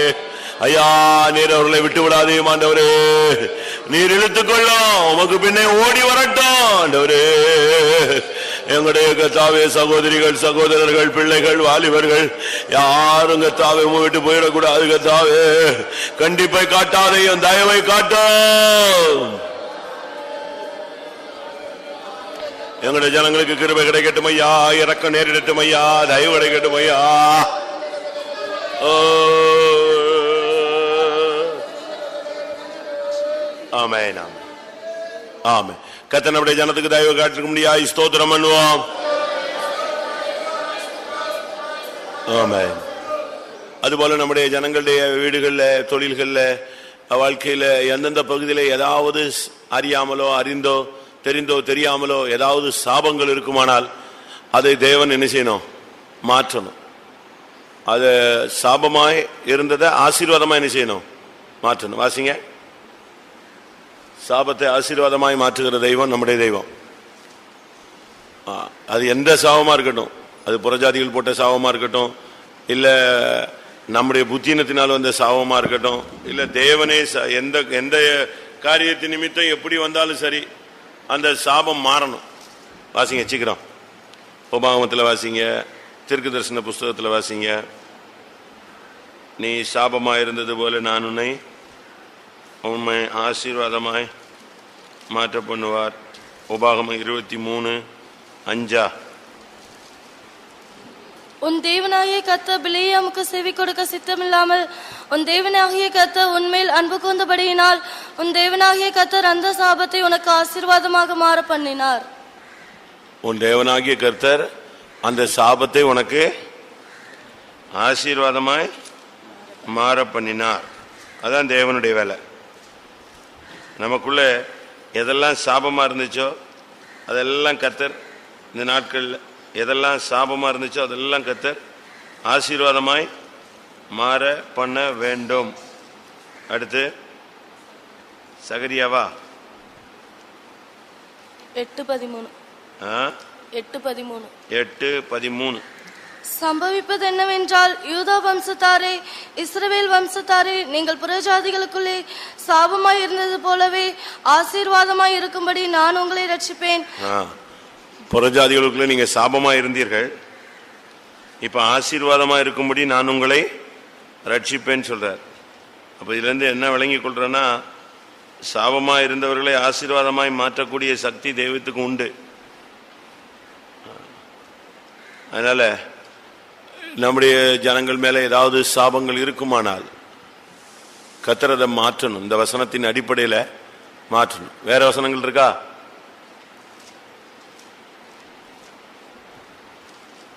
ஐயா நீர் அவர்களை விட்டு விடாதே ஆண்டவரே, நீர் இழுத்துக்கொள்ளும், உமக்கு பின்னே ஓடி வரட்டும் ஆண்டவரே. எங்களுடைய கர்த்தாவே சகோதரிகள், சகோதரர்கள், பிள்ளைகள், வாலிபர்கள் யாரும் கர்த்தாவே விட்டு போயிடக்கூடாது கர்த்தாவே. கண்டிப்பை காட்டாதையும் தயவை காட்டும். எங்களுடைய ஜனங்களுக்கு கிருபை கிடைக்கட்டும் ஐயா, இரக்கம் நேரிடட்டும் ஐயா, தயவு கிடைக்கட்டும் ஐயா. ஆமென் ஆமென். கர்த்தர் நம்முடைய ஜனத்துக்கு தயவு காட்டிருக்க முடியாது, ஸ்தோத்திரம் பண்ணுவோம். ஆமென். அதுபோல நம்முடைய ஜனங்களுடைய வீடுகளில், தொழில்களில், வாழ்க்கையில் எந்தெந்த பகுதியில் ஏதாவது அறியாமலோ அறிந்தோ தெரிந்தோ தெரியாமலோ ஏதாவது சாபங்கள் இருக்குமானால் அதை தேவன் என்ன செய்யணும்? மாற்றணும். அது சாபமாய் இருந்ததை ஆசீர்வாதமாய் என்ன செய்யணும்? மாற்றணும். வாசிங்க. சாபத்தை ஆசீர்வாதமாய் மாற்றுகிற தெய்வம் நம்முடைய தெய்வம். அது எந்த சாபமா இருக்கட்டும், அது புறஜாதிகள் போட்ட சாபமா இருக்கட்டும், இல்ல நம்முடைய புத்தியினத்தினால் வந்த சாபமா இருக்கட்டும், இல்ல தேவனே எந்த எந்த காரியத்தின் நிமித்தம் எப்படி வந்தாலும் சரி அந்த சாபம் மாறணும். வாசிங்க சீக்கிரம். உபாகமத்தில் வாசிங்க, தீர்க்க தரிசன புஸ்தகத்தில் வாசிங்க. நீ சாபமாய் இருந்தது போல நான் உன்னை உண்மை ஆசீர்வாதமாய் மாற்ற பண்ணுவார். உபாகமம் 23:5. உன் தேவனாகிய கர்த்தர் பிலேயாமுக்கு செவி கொடுக்க சித்தமில்லாமல் உன் தேவனாகிய கர்த்தர் உன்மேல் அன்பு கூர்ந்தபடியினால் உன் தேவனாகிய கர்த்தர் அந்த சாபத்தை உனக்கு ஆசீர்வாதமாக மாற பண்ணினார். உன் தேவனாகிய கர்த்தர் அந்த சாபத்தை உனக்கு ஆசீர்வாதமாய் மாற பண்ணினார். அதான் தேவனுடைய வேலை. நமக்குள்ள எதெல்லாம் சாபமா இருந்துச்சோ அதெல்லாம் கர்த்தர் இந்த நாட்களில், எதெல்லாம் சாபமா இருந்துச்சோ அதெல்லாம் கர்த்தர் ஆசீர்வாதமாய் மாற பண்ண வேண்டும். அடுத்து சகரியாவா 8:13. 8:13. சம்பவிப்பது என்னவென்றால், யூதா வம்சத்தாரே, இஸ்ரவேல் வம்சத்தாரே, நீங்கள் புறஜாதிகளுக்குள்ளே சாபமாய் இருந்தது போலவே ஆசீர்வாதமாய் இருக்கும்படி நான் உங்களை ரட்சிப்பேன். புறஜாதிகளுக்குள்ளே நீங்க சாபமா இருந்தீர்கள், இப்ப ஆசீர்வாதமா இருக்கும்படி நான் உங்களை ரட்சிப்பேன்னு சொல்றார். அப்ப இதுல இருந்து என்ன விளங்கி கொள்றேன்னா, சாபமா இருந்தவர்களை ஆசீர்வாதமாய் மாற்றக்கூடிய சக்தி தெய்வத்துக்கு உண்டு. அதனால நம்முடைய ஜனங்கள் மேல ஏதாவது சாபங்கள் இருக்குமானால் கர்த்தர் அதை மாற்றணும். இந்த வசனத்தின் அடிப்படையில் மாற்றணும். வேற வசனங்கள் இருக்கா?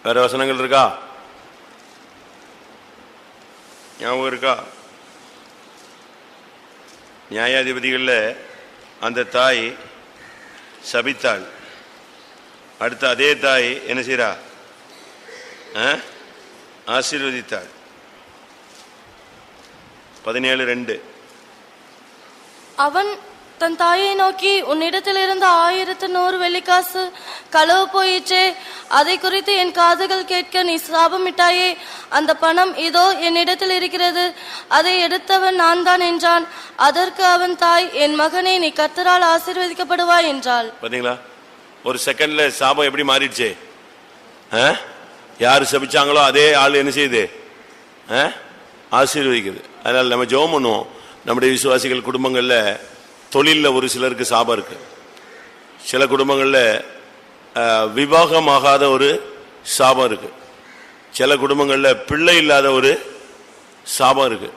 வேற வசனங்கள் இருக்கா? ஞாபகம் இருக்கா? நியாயாதிபதிகளில் அந்த தாய் சபித்தாள். அடுத்த அதே தாய் என்ன செய்றா? ஆசீர்வதித்தாள். 17:2. அவன் தன் தாயை நோக்கி, உன்னிடத்தில் இருந்த 1100 வெள்ளிக்காசு களவு போயிற்றே, அதை குறித்து என் காதுகள் கேட்க நீ சாபமிட்டாயே, அந்த பணம் இதோ என்னிடத்தில் இருக்கிறது, அதை எடுத்தவன் நான் தான் என்றான். அதற்கு அவன் தாய், என் மகனே, நீ கர்த்தரால் ஆசீர்வதிக்கப்படுவாய் என்றாள். பாத்தீங்களா? ஒரு செகண்ட்ல சாபம் எப்படி மாறிடுச்சு? யாரு சபிச்சாங்களோ அதே ஆள் என்ன செய்யுது? ஆசீர்வதிக்குது. அதனால நம்ம ஜெபம் பண்ணுவோம். நம்முடைய விசுவாசிகள் குடும்பங்கள்ல தொழிலில் ஒரு சிலருக்கு சாபம் இருக்கு. சில குடும்பங்களில் விவாகமாகாத ஒரு சாபம் இருக்கு. சில குடும்பங்களில் பிள்ளை இல்லாத ஒரு சாபம் இருக்கு.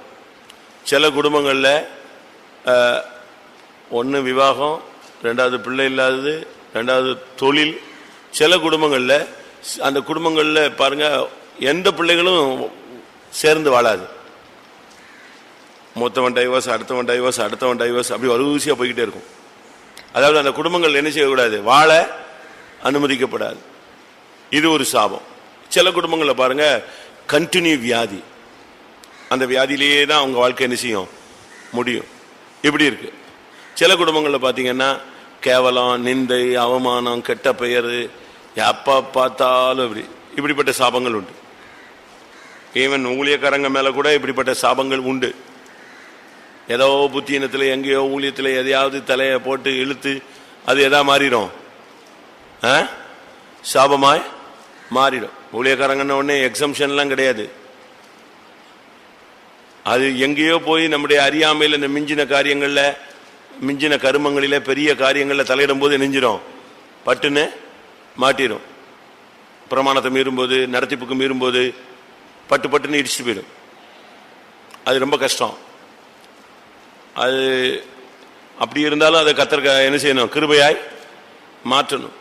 சில குடும்பங்களில் ஒன்று விவாகம், ரெண்டாவது பிள்ளை இல்லாதது, ரெண்டாவது தொழில். சில குடும்பங்களில் அந்த குடும்பங்களில் பாருங்க, எந்த பிள்ளைகளும் சேர்ந்து வாழாது. மூத்தவன் டைவர்ஸ், அடுத்தவன் டைவர்ஸ், அடுத்தவன் டைவர்ஸ், அப்படி வரிசையாக போய்கிட்டே இருக்கும். அதாவது அந்த குடும்பங்கள் என்ன செய்யக்கூடாது? வாழ அனுமதிக்கப்படாது. இது ஒரு சாபம். சில குடும்பங்களில் பாருங்க, கண்டினியூ வியாதி. அந்த வியாதியிலேயே தான் அவங்க வாழ்க்கை என்ன செய்யும் முடியும். இப்படி இருக்கு. சில குடும்பங்களில் பார்த்தீங்கன்னா கேவலம், நிந்தை, அவமானம், கெட்ட பெயர், எப்போ பார்த்தாலும் இப்படிப்பட்ட சாபங்கள் உண்டு. ஈவன் ஊழியக்காரங்க மேல கூட இப்படிப்பட்ட சாபங்கள் உண்டு. ஏதோ புத்தியினத்தில் எங்கேயோ ஊழியத்தில் எதையாவது தலையை போட்டு இழுத்து அது எதா மாறிடும், சாபமாய் மாறிடும். ஊழியக்காரங்கன்னு உடனே எக்ஸம்ஷன்லாம் கிடையாது. அது எங்கேயோ போய் நம்முடைய அறியாமையில் இந்த மிஞ்சின காரியங்களில், மிஞ்சின கருமங்களில, பெரிய காரியங்களில் தலையிடும் போது நெஞ்சிடும், பட்டுன்னு மாட்டிடும். பிரமாணத்தை மீறும்போது, நடத்திப்புக்கு மீறும்போது பட்டு பட்டுன்னு இடிச்சுட்டு போயிடும். அது ரொம்ப கஷ்டம். அது அப்படி இருந்தாலும் அதை கர்த்தர் என்ன செய்யணும், கிருபையாய் மாற்றணும்.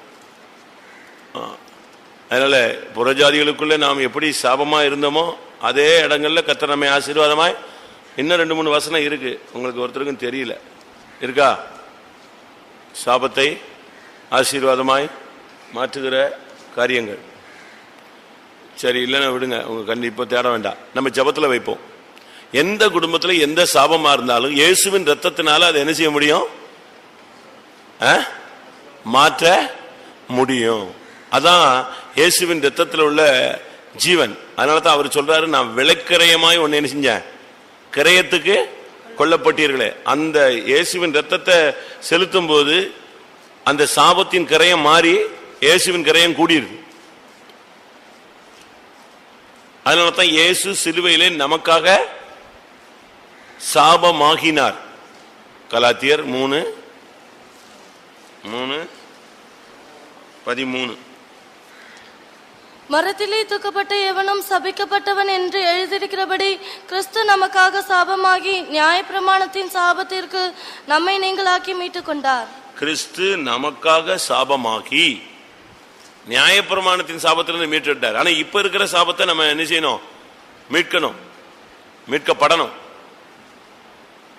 அதனால புறஜாதிகளுக்குள்ள நாம் எப்படி சாபமா இருந்தோமோ அதே இடங்கள்ல கர்த்தர் நம்மை ஆசீர்வாதமாய், இன்னும் 2-3 வசனம் இருக்கு, உங்களுக்கு ஒருத்தருக்கும் தெரியல, இருக்கா? சாபத்தை ஆசீர்வாதமாய் மாற்றுகிற காரியங்கள். சரி, இல்லைன்னா விடுங்க, உங்க கண்டிப்பா தேட வேண்டாம். நம்ம ஜபத்துல வைப்போம். எந்த குடும்பத்துல எந்த சாபமா இருந்தாலும் இயேசுவின் ரத்தத்தினால அதை என்ன செய்ய முடியும், மாற்ற முடியும். அதான் இயேசுவின் ரத்தத்தில் உள்ள ஜீவன். அதனாலதான் அவர் சொல்றாரு, நான் விளைக்கரையமாய் ஒன்னு என்ன செஞ்சேன், கிரயத்துக்கு கொல்லப்பட்டீர்களே. அந்த இயேசுவின் ரத்தத்தை செலுத்தும் போது அந்த சாபத்தின் கிரயம் மாறி இயேசுவின் கிரயம் கூடியிருக்கு. அதனாலதான் இயேசு சிலுவையிலே நமக்காக சாபமாகினார். கலாத்தியர் 3:13. மரத்திலே தூக்கப்பட்ட எவனும் சபிக்கப்பட்டவன் என்று எழுதியிருக்கிறபடி கிறிஸ்து நமக்காக சாபமாகி நியாயப்பிரமாணத்தின் சாபத்திற்கு நம்மை நீங்களாக்கி மீட்டுக் கொண்டார். கிறிஸ்து நமக்காக சாபமாகி நியாயப்பிரமாணத்தின் சாபத்திலிருந்து மீட்டுட்டார். ஆனா இப்ப இருக்கிற சாபத்தை நம்ம என்ன செய்யணும், மீட்கணும், மீட்கப்படணும்.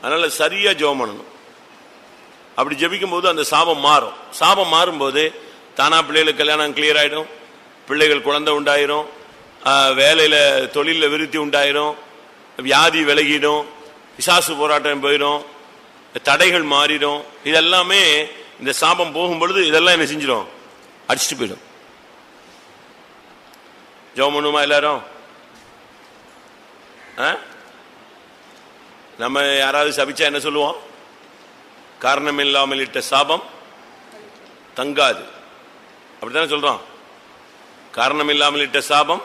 அதனால சரியா ஜெபம் பண்ணணும். அப்படி ஜெபிக்கும் போது அந்த சாபம் மாறும். சாபம் மாறும்போது தானா பிள்ளைகளுக்கு கல்யாணம் கிளியர் ஆயிடும், பிள்ளைகள் குழந்தை உண்டாயிரும், வேலையில தொழில விருத்தி உண்டாயிரும், வியாதி விலகிடும், பிசாசு போராட்டம் போயிடும், தடைகள் மாறிடும். இதெல்லாமே இந்த சாபம் போகும் பொழுது இதெல்லாம் என்ன செஞ்சிடும், அடிச்சுட்டு போயிடும். ஜெபம் பண்ணுமா எல்லாரும்? நம்ம யாராவது சபிச்சா என்ன சொல்லுவோம், காரணம் இல்லாமல் இட்ட சாபம் தங்காது, அப்படித்தானே சொல்றோம். காரணம் இல்லாமல் இட்ட சாபம்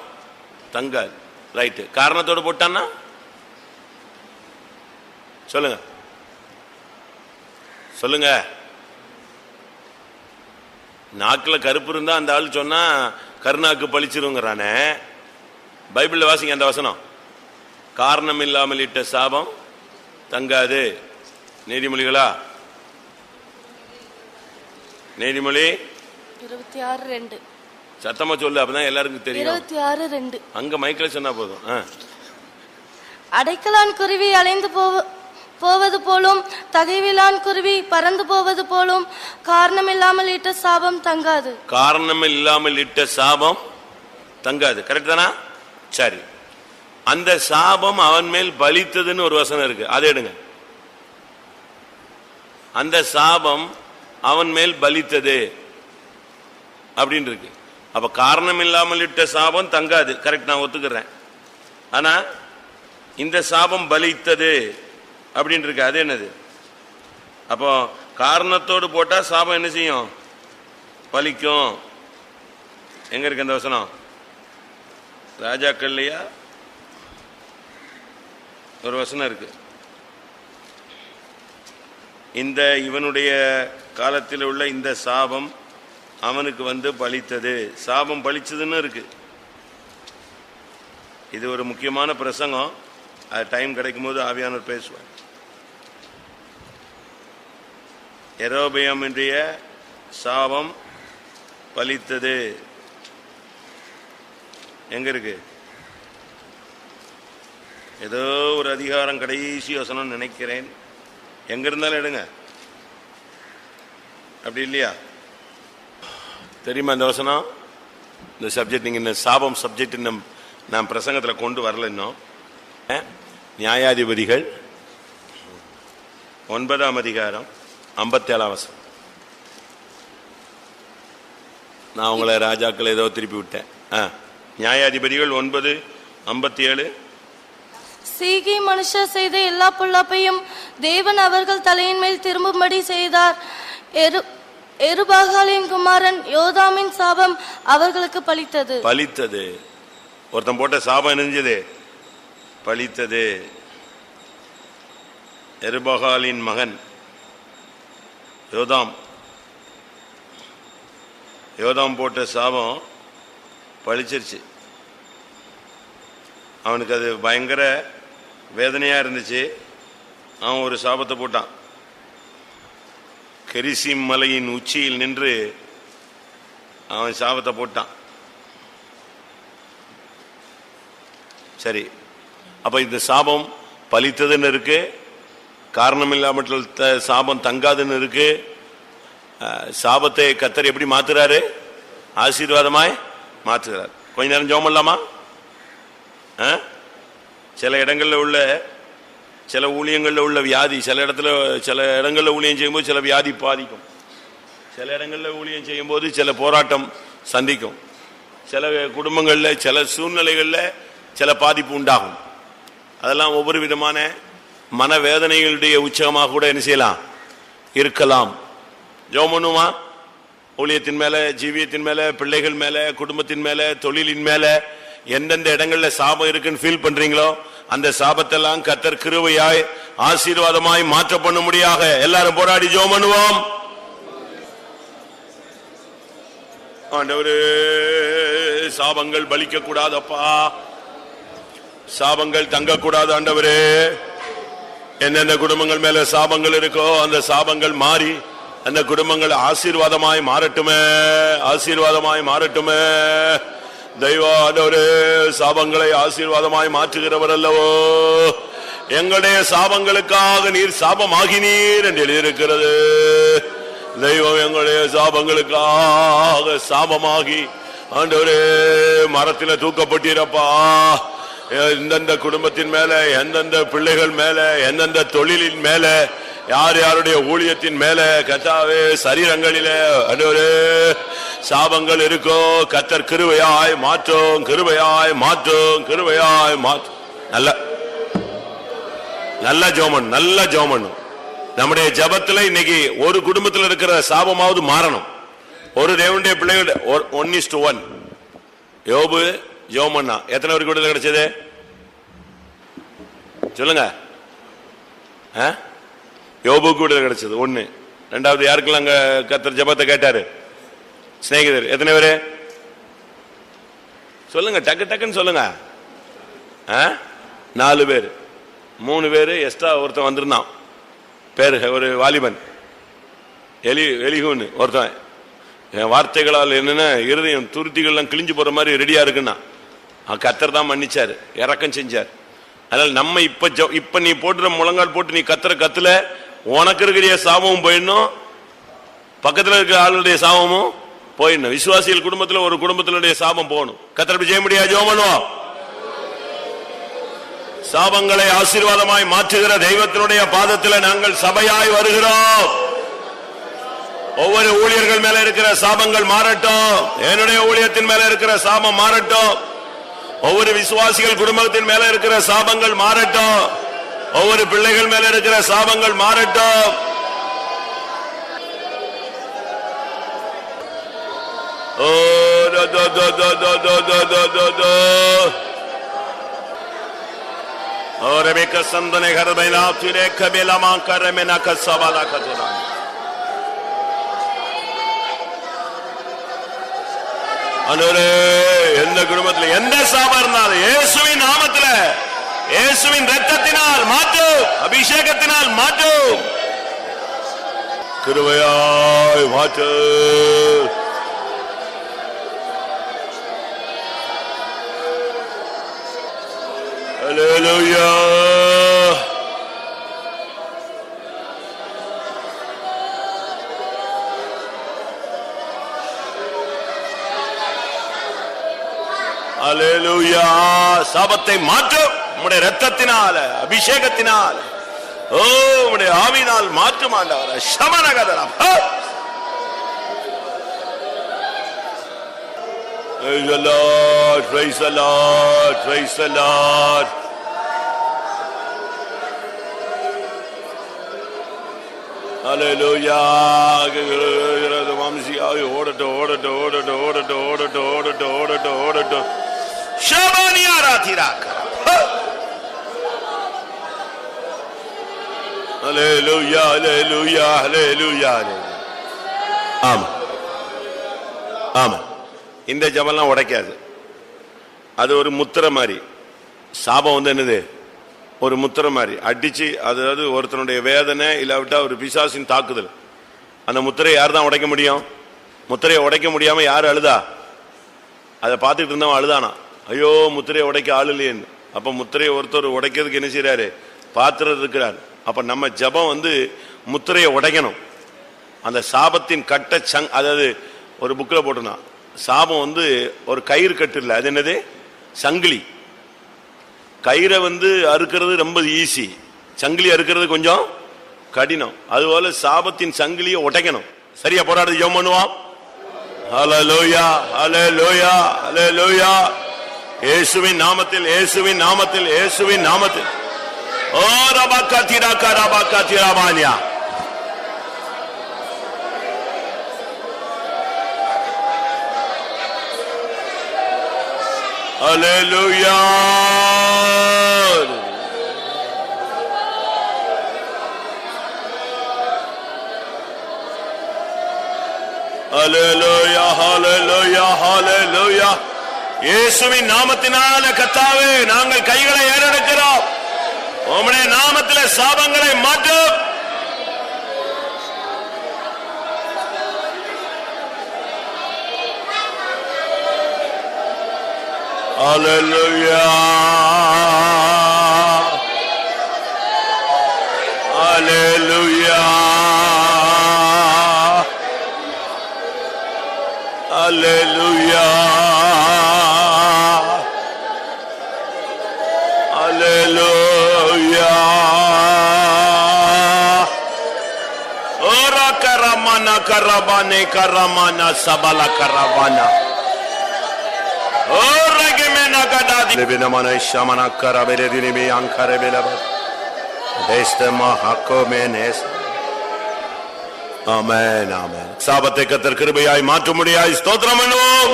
தங்காது. ரைட்டு. காரணத்தோடு போட்டான்னா சொல்லுங்க, சொல்லுங்க. நாக்குல கருப்பு இருந்தா அந்த ஆள் சொன்னா கருநாக்கு பழிச்சிருங்கிறானே. பைபிள்ல வாசிங்க அந்த வசனம், காரணம் இல்லாமல் இட்ட சாபம் தங்காது. நீதிமொழிகளா? நீதிமொழி 26:2. சத்தமா சொல்லு, அப்பதான் எல்லாருக்கும் தெரியும். 26:2. அங்க மைக்கில் சொன்னா போதும். அடைக்கலான் குருவி அலைந்து போவது போலும், தகைவிலான் குருவி பறந்து போவது போலும், காரணம் இல்லாமல் இட்ட சாபம் தங்காது. காரணம் இல்லாமல் இட்ட சாபம் தங்காது. கரெக்ட் தானா? சரி. அந்த சாபம் அவன் மேல் பலித்ததுன்னு ஒரு வசனம் இருக்கு, அதை எடுங்க. அந்த சாபம் அவன் மேல் பலித்தது அப்படின்னு இருக்கு. அப்ப காரணம் இல்லாமல் இட்ட சாபம் தங்காது. கரெக்ட், நான் ஒத்துக்கிறேன். ஆனா இந்த சாபம் பலித்தது அப்படின்னு இருக்கு, அது என்னது? அப்போ காரணத்தோடு போட்டா சாபம் என்ன செய்யும், பலிக்கும். எங்க இருக்கு அந்த வசனம்? ராஜாக்கள்லையா ஒரு வசனம் இருக்கு. இந்த இவனுடைய காலத்தில் உள்ள இந்த சாபம் அவனுக்கு வந்து பலித்தது, சாபம் பலிச்சதுன்னு இருக்கு. இது ஒரு முக்கியமான பிரசங்கம், அது டைம் கிடைக்கும் போது ஆவியானவர் பேசுவார். யெரொபெயாம் என்ற சாபம் பலித்தது எங்க இருக்கு? ஏதோ ஒரு அதிகாரம் கடைசி வசனம் நினைக்கிறேன், எங்க இருந்தாலும் எடுங்க. அப்படி இல்லையா? தெரியுமா இந்த வசனம்? இந்த சப்ஜெக்ட், நீங்க இந்த சாபம் சப்ஜெக்ட் நான் பிரசங்கத்தில் கொண்டு வரல இன்னும். நியாயாதிபதிகள் 9ஆம் அதிகாரம் 57ஆம் வசனம். நான் உங்களை ராஜாக்கள் ஏதோ திருப்பி விட்டேன். நியாயாதிபதிகள் 9:57. சீகி மனுஷர் செய்த எல்லா பொல்லாப்பையும் தேவன் அவர்கள் தலையின் மேல் திரும்பும்படி செய்தார். எருபாகாலின் குமாரன் யோதாமின் சாபம் அவர்களுக்கு பலித்தது. ஒருத்தன் போட்ட சாபம் நெஞ்சது பலித்தது. எருபாகாலின் மகன் யோதாம் போட்ட சாபம் பழிச்சிருச்சு. அவனுக்கு அது பயங்கர வேதனையா இருந்துச்சு. அவன் ஒரு சாபத்தை போட்டான். கெரிசிம் மலையின் உச்சியில் நின்று அவன் சாபத்தை போட்டான். சரி, அப்ப இந்த சாபம் பலித்ததுன்னு இருக்கு, காரணம் இல்லாமல் சாபம் தங்காதுன்னு இருக்கு. சாபத்தை கர்த்தர் எப்படி மாத்துறாரு? ஆசீர்வாதமாய் மாற்றுகிறார். கொஞ்ச நேரம் ஜெபம் பண்ணலாமா? சில இடங்கள்ல உள்ள சில ஊழியங்களில் உள்ள வியாதி, சில இடங்களில் ஊழியம் செய்யும்போது சில வியாதி பாதிக்கும். சில இடங்களில் ஊழியம் செய்யும்போது சில போராட்டம் சந்திக்கும். சில குடும்பங்களில் சில சூழ்நிலைகளில் சில பாதிப்பு உண்டாகும். அதெல்லாம் ஒவ்வொரு விதமான மனவேதனைகளுடைய உச்சகமாக கூட என்ன செய்யலாம், இருக்கலாம். ஜெபம் பண்ணுமா? ஊழியத்தின் மேல, ஜீவியத்தின் மேல, பிள்ளைகள் மேல, குடும்பத்தின் மேல, தொழிலின் மேல எந்தெந்த இடங்கள்ல சாபம் இருக்குன்னு ஃபீல் பண்றீங்களோ அந்த சாபத்தெல்லாம் கர்த்தர் கிருபையாய் ஆசீர்வாதமாய் மாற்ற பண்ண முடியாக எல்லாரும் போராடி ஜெபம் பண்ணுவோம். ஆண்டவரே, சாபங்கள் பலிக்க கூடாதப்பா, சாபங்கள் தங்க கூடாது. ஆண்டவரே, என்னென்ன குடும்பங்கள் மேல சாபங்கள் இருக்கோ அந்த சாபங்கள் மாறி அந்த குடும்பங்கள் ஆசீர்வாதமாய் மாறட்டுமே, ஆசீர்வாதமாய் மாறட்டுமே. தெய்வா, ஆண்டவரே, சாபங்களை ஆசீர்வாதமாய் மாற்றுகிறவர் அல்லவோ. எங்களுடைய சாபங்களுக்காக நீர் சாபமாகினீர் என்று எழுதியிருக்கிறது. தெய்வம் எங்களுடைய சாபங்களுக்காக சாபமாகி ஆண்டவரே மரத்தில் தூக்கப்பட்டீரப்பா. எந்தெந்த குடும்பத்தின் மேல, எந்தெந்த பிள்ளைகள் மேல, எந்தெந்த தொழிலின் மேல, யார் யாருடைய ஊழியத்தின் மேல கர்த்தாவே சரீரங்களிலே ஆண்டவரே சாபங்கள் இருக்கோ கர்த்தர் கிருபையாய் மாற்றும், கிருபையாய் மாற்றும், கிருபையாய் மாற்றும். நல்ல ஜெபம், நல்ல ஜெபம். நம்முடைய ஜெபத்துல இன்னைக்கு ஒரு குடும்பத்தில் இருக்கிற சாபமாவது மாறணும். ஒரு தேவனுடைய பிள்ளைகள் 1:1 யோபு ஜெபம் பண்ணா எத்தனை பேருக்கு விடுதலை கிடைச்சது சொல்லுங்க? யோபுக்கு விடுதலை கிடைச்சது 1. ரெண்டாவது யாருக்கெல்லாம் அங்க கர்த்தர் ஜெபத்தை கேட்டாரு? சிநேகிதர் எத்தனை பேரு சொல்லுங்க, டக்கு டக்குன்னு சொல்லுங்க. 4 பேர், 3 பேரு எக்ஸ்ட்ரா ஒருத்தன் வந்திருந்தான். பேரு ஒரு வாலிபன் எலிகுன்னு ஒருத்தன். என் வார்த்தைகளால் என்னென்ன இருதயம் துருத்திகள்லாம் கிழிஞ்சு போற மாதிரி ரெடியா இருக்குன்னா கர்த்தர் தான் மன்னிச்சாரு, இறக்கம் செஞ்சார். அதனால நம்ம இப்ப நீ போட்டுற முழங்கால் போட்டு நீ கத்துல உனக்கு இருக்கிற சாபமும் போயிடணும், பக்கத்துல இருக்கிற ஆளுடைய சாபமும் போயிடணும். விசுவாசிகள் குடும்பத்துல ஒரு குடும்பத்தினுடைய சாபம் போகணும். கர்த்தர் செய்ய முடியாது. ஜெபம் பண்ணுவோம். சாபங்களை ஆசீர்வாதமாய் மாற்றுகிற தெய்வத்தினுடைய பாதத்தில் நாங்கள் சபையாய் வருகிறோம். ஒவ்வொரு ஊழியர்கள் மேல இருக்கிற சாபங்கள் மாறட்டும். என்னுடைய ஊழியத்தின் மேல இருக்கிற சாபம் மாறட்டும். ஒவ்வொரு விசுவாசிகள் குடும்பத்தின் மேல இருக்கிற சாபங்கள் மாறட்டும். ஒவ்வொரு பிள்ளைகள் மேல இருக்கிற சாபங்கள் மாறட்டும். ஓ தோ தோ தோ தோ தோ தோ தோ தோ தோ ஓரேக சந்தனே கரபைனா துரே கபேலமா கரமெனா கசவாலா கதுனா. அன்றுவரே, எந்த குடும்பத்தில் எந்த சாபம் இருந்தாலும் இயேசுவின் நாமத்தில், இயேசுவின் இரத்தத்தினால் மாற்றும், அபிஷேகத்தினால் மாற்றும், கிருபையாய் மாற்று. அல்லேலூயா. அல்லேலூயா. சாபத்தை மாற்றும் உம்முடைய இரத்தத்தினால, அபிஷேகத்தினால், ஓ உம்முடைய ஆவியினால் மாற்றும் ஆண்டவரே. சமனகதரம். Praise the Lord, praise the Lord, praise the Lord. Hallelujah. ஓடட்டு. ஷபானியா ராதிராக. Hallelujah, hallelujah, hallelujah. ஆமா. ஆமா. இந்த ஜபம்லாம் உடைக்காது. அது ஒரு முத்திரை மாதிரி. சாபம் வந்து என்னது? ஒரு முத்திரை மாதிரி அடிச்சு, அதாவது ஒருத்தனுடைய வேதனை இல்லாவிட்டா ஒரு பிசாசின் தாக்குதல். அந்த முத்திரையை யார் தான் உடைக்க முடியும்? முத்திரையை உடைக்க முடியாம யார் அழுதா? அதை பார்த்துட்டு இருந்தவன் அழுதானா, ஐயோ முத்திரையை உடைக்க ஆள் இல்லையேன்னு. அப்ப முத்திரையை ஒருத்தர் உடைக்கிறதுக்கு என்ன செய்யறாரு? பாத்திரம் இருக்கிறார். அப்ப நம்ம ஜபம் வந்து முத்திரையை உடைக்கணும். அந்த சாபத்தின் கட்ட அதாவது ஒரு புக்கில் போட்டுனா, சாபம் வந்து ஒரு கயிறு கட்டு இல்லை, அது என்னது? சங்கிலி. கயிறை வந்து அறுக்கிறது ரொம்ப ஈஸி, சங்கிலி அறுக்கிறது கொஞ்சம் கடினம். அதுபோல சாபத்தின் சங்கிலியை உடைக்கணும். சரியா? போராடு ஜெபம் பண்ணுவோம். ஹல்லேலூயா, ஹல்லேலூயா, ஹல்லேலூயா. இயேசுவின் நாமத்தில், இயேசுவின் நாமத்தில், இயேசுவின் நாமத்தில். ஓ ரபக்கா திராக்கா ரபக்கா திராபானியா. Hallelujah. Hallelujah, hallelujah, hallelujah. இயேசுவின் நாமத்தினால கர்த்தாவே நாங்கள் கைகளை ஏறெடுக்கிறோம். உம்முடைய நாமத்திலே சாபங்களை மாற்றும். Hallelujah. Hallelujah. Hallelujah. Hallelujah. Ora karamana karabane karamana sabala karavana. சாபத்தை கர்த்தர் கிருபையாய் மாற்றும்படியாய் ஸ்தோத்திரம் பண்ணுவோம்.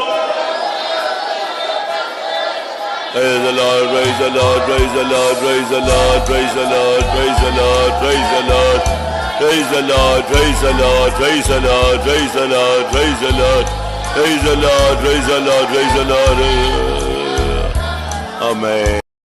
Praise the Lord, praise the Lord, praise the Lord, praise the Lord, praise the Lord, praise the Lord, praise the Lord, praise the Lord, praise the Lord, praise the Lord, praise the Lord, praise the Lord, praise the Lord, praise the Lord, praise the Lord. Amen.